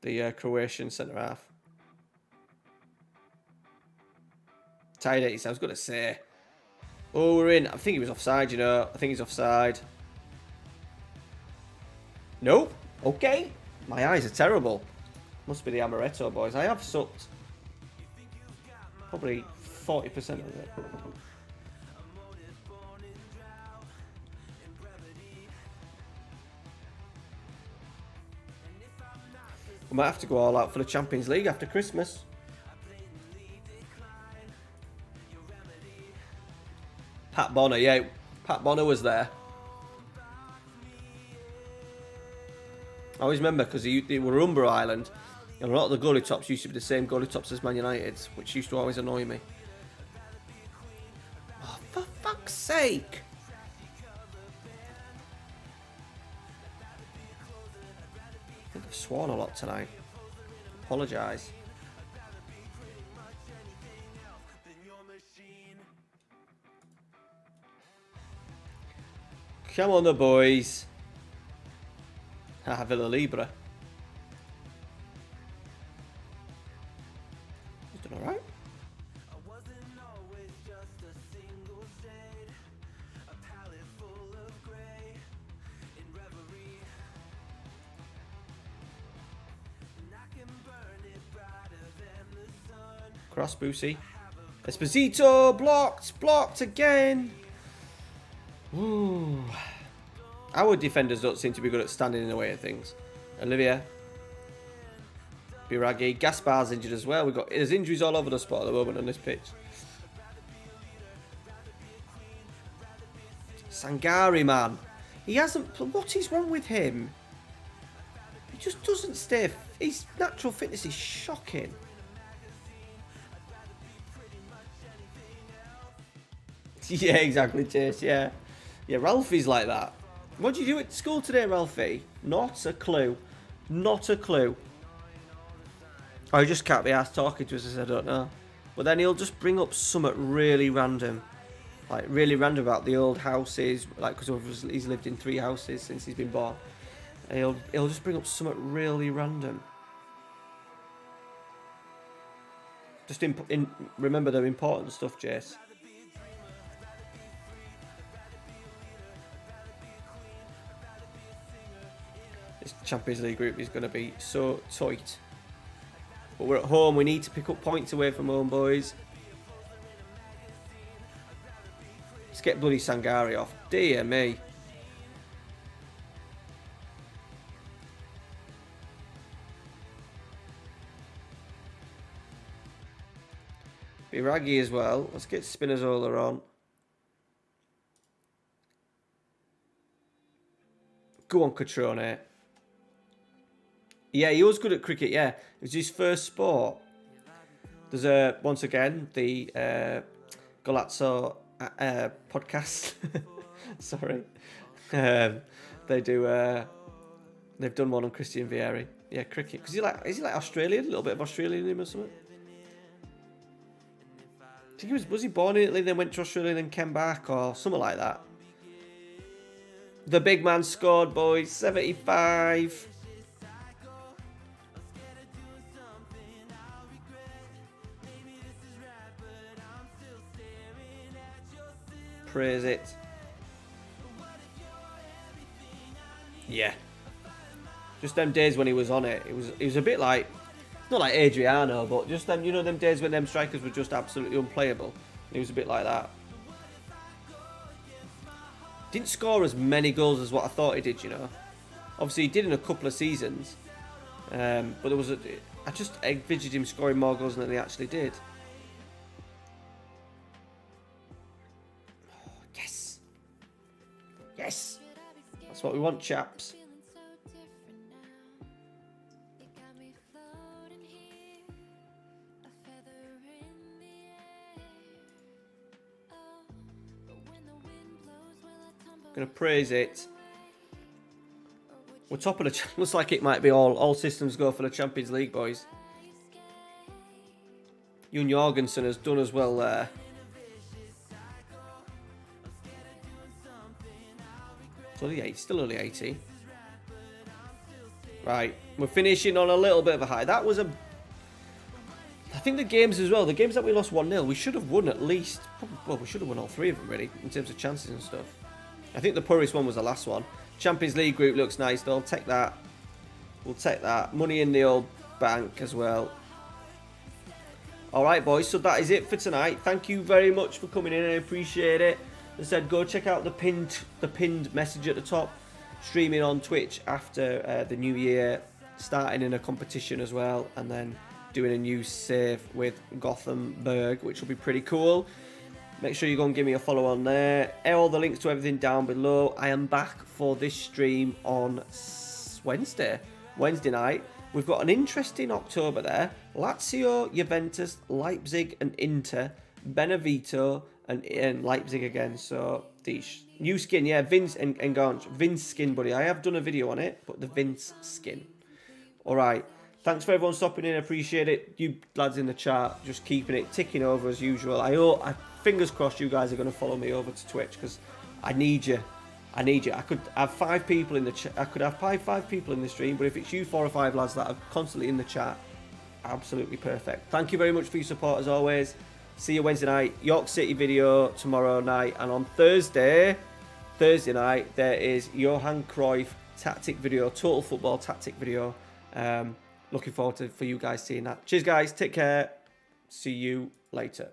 The Croatian centre-half. Tied 80, I was going to say. Oh, we're in. I think he was offside, you know. I think he's offside. Nope. Okay. My eyes are terrible. Must be the amaretto, boys. I have sucked probably 40% of it. We might have to go all out for the Champions League after Christmas. Pat Bonner, yeah. Pat Bonner was there. I always remember because they were Umber Island, and a lot of the goalie tops used to be the same goalie tops as Man United's, which used to always annoy me. Oh, for fuck's sake! I think I've sworn a lot tonight. Apologise. Come on, the boys. Villa Libre. He's done alright. Cross Boosie. Esposito blocked again. Ooh. Our defenders don't seem to be good at standing in the way of things. Olivia. Biragi. Gaspar's injured as well. There's injuries all over the spot at the moment on this pitch. Sangari, man. He hasn't... What is wrong with him? He just doesn't stay... His natural fitness is shocking. Yeah, exactly, Chase, yeah. Yeah, Ralphie's like that. What did you do at school today, Ralphie? Not a clue. Not a clue. I just can't be asked talking to us, I don't know. But then he'll just bring up something really random. Like, really random about the old houses. Like, because he's lived in 3 houses since he's been born. He'll just bring up something really random. Just remember the important stuff, Jace. This Champions League group is going to be so tight. But we're at home. We need to pick up points away from home, boys. Let's get bloody Sangari off. Dear me. Biragi as well. Let's get Spinazzola on. Go on, Catrone. Yeah, he was good at cricket, yeah. It was his first sport. There's once again, the Golazzo podcast. Sorry. They do, they've done one on Christian Vieri. Yeah, cricket. Because is he like Australian? A little bit of Australian in him or something? I think was he born in Italy, then went to Australia, then came back, or something like that. The big man scored, boys. 75. Praise it. Yeah. Just them days when he was on it. It was a bit like, not like Adriano, but just them, you know, them days when them strikers were just absolutely unplayable. He was a bit like that. Didn't score as many goals as what I thought he did, you know. Obviously, he did in a couple of seasons. But there was I just envisaged him scoring more goals than he actually did. Oh, yes. Yes. That's what we want, chaps. Gonna praise it. We're top of the. Looks like it might be all systems go for the Champions League, boys. Jon Jorgensen has done as well there. Still only 80. Right, we're finishing on a little bit of a high. That was a. I think the games as well. The games that we lost 1-0, we should have won at least. Well, we should have won all 3 of them really in terms of chances and stuff. I think the poorest one was the last one. Champions League group looks nice though. I'll take that. We'll take that. Money in the old bank as well. Alright boys, so that is it for tonight. Thank you very much for coming in. I appreciate it. As I said, go check out the pinned message at the top. Streaming on Twitch after the new year. Starting in a competition as well. And then doing a new save with Gothenburg, which will be pretty cool. Make sure you go and give me a follow on there. All the links to everything down below. I am back for this stream on Wednesday night. We've got an interesting October there. Lazio, Juventus, Leipzig and Inter. Benevento and Leipzig again. So the new skin, yeah, Vince and Ganch. Vince skin, buddy. I have done a video on it, but the Vince skin. Alright. Thanks for everyone stopping in. I appreciate it. You lads in the chat just keeping it ticking over as usual. I fingers crossed you guys are going to follow me over to Twitch because I need you. I could have 5 people in the chat. I could have 5 people in the stream, but if it's you 4 or 5 lads that are constantly in the chat, absolutely perfect. Thank you very much for your support as always. See you Wednesday night. York City video tomorrow night, and on Thursday night there is Johan Cruyff tactic video, total football tactic video. Looking forward for you guys seeing that. Cheers guys, take care. See you later.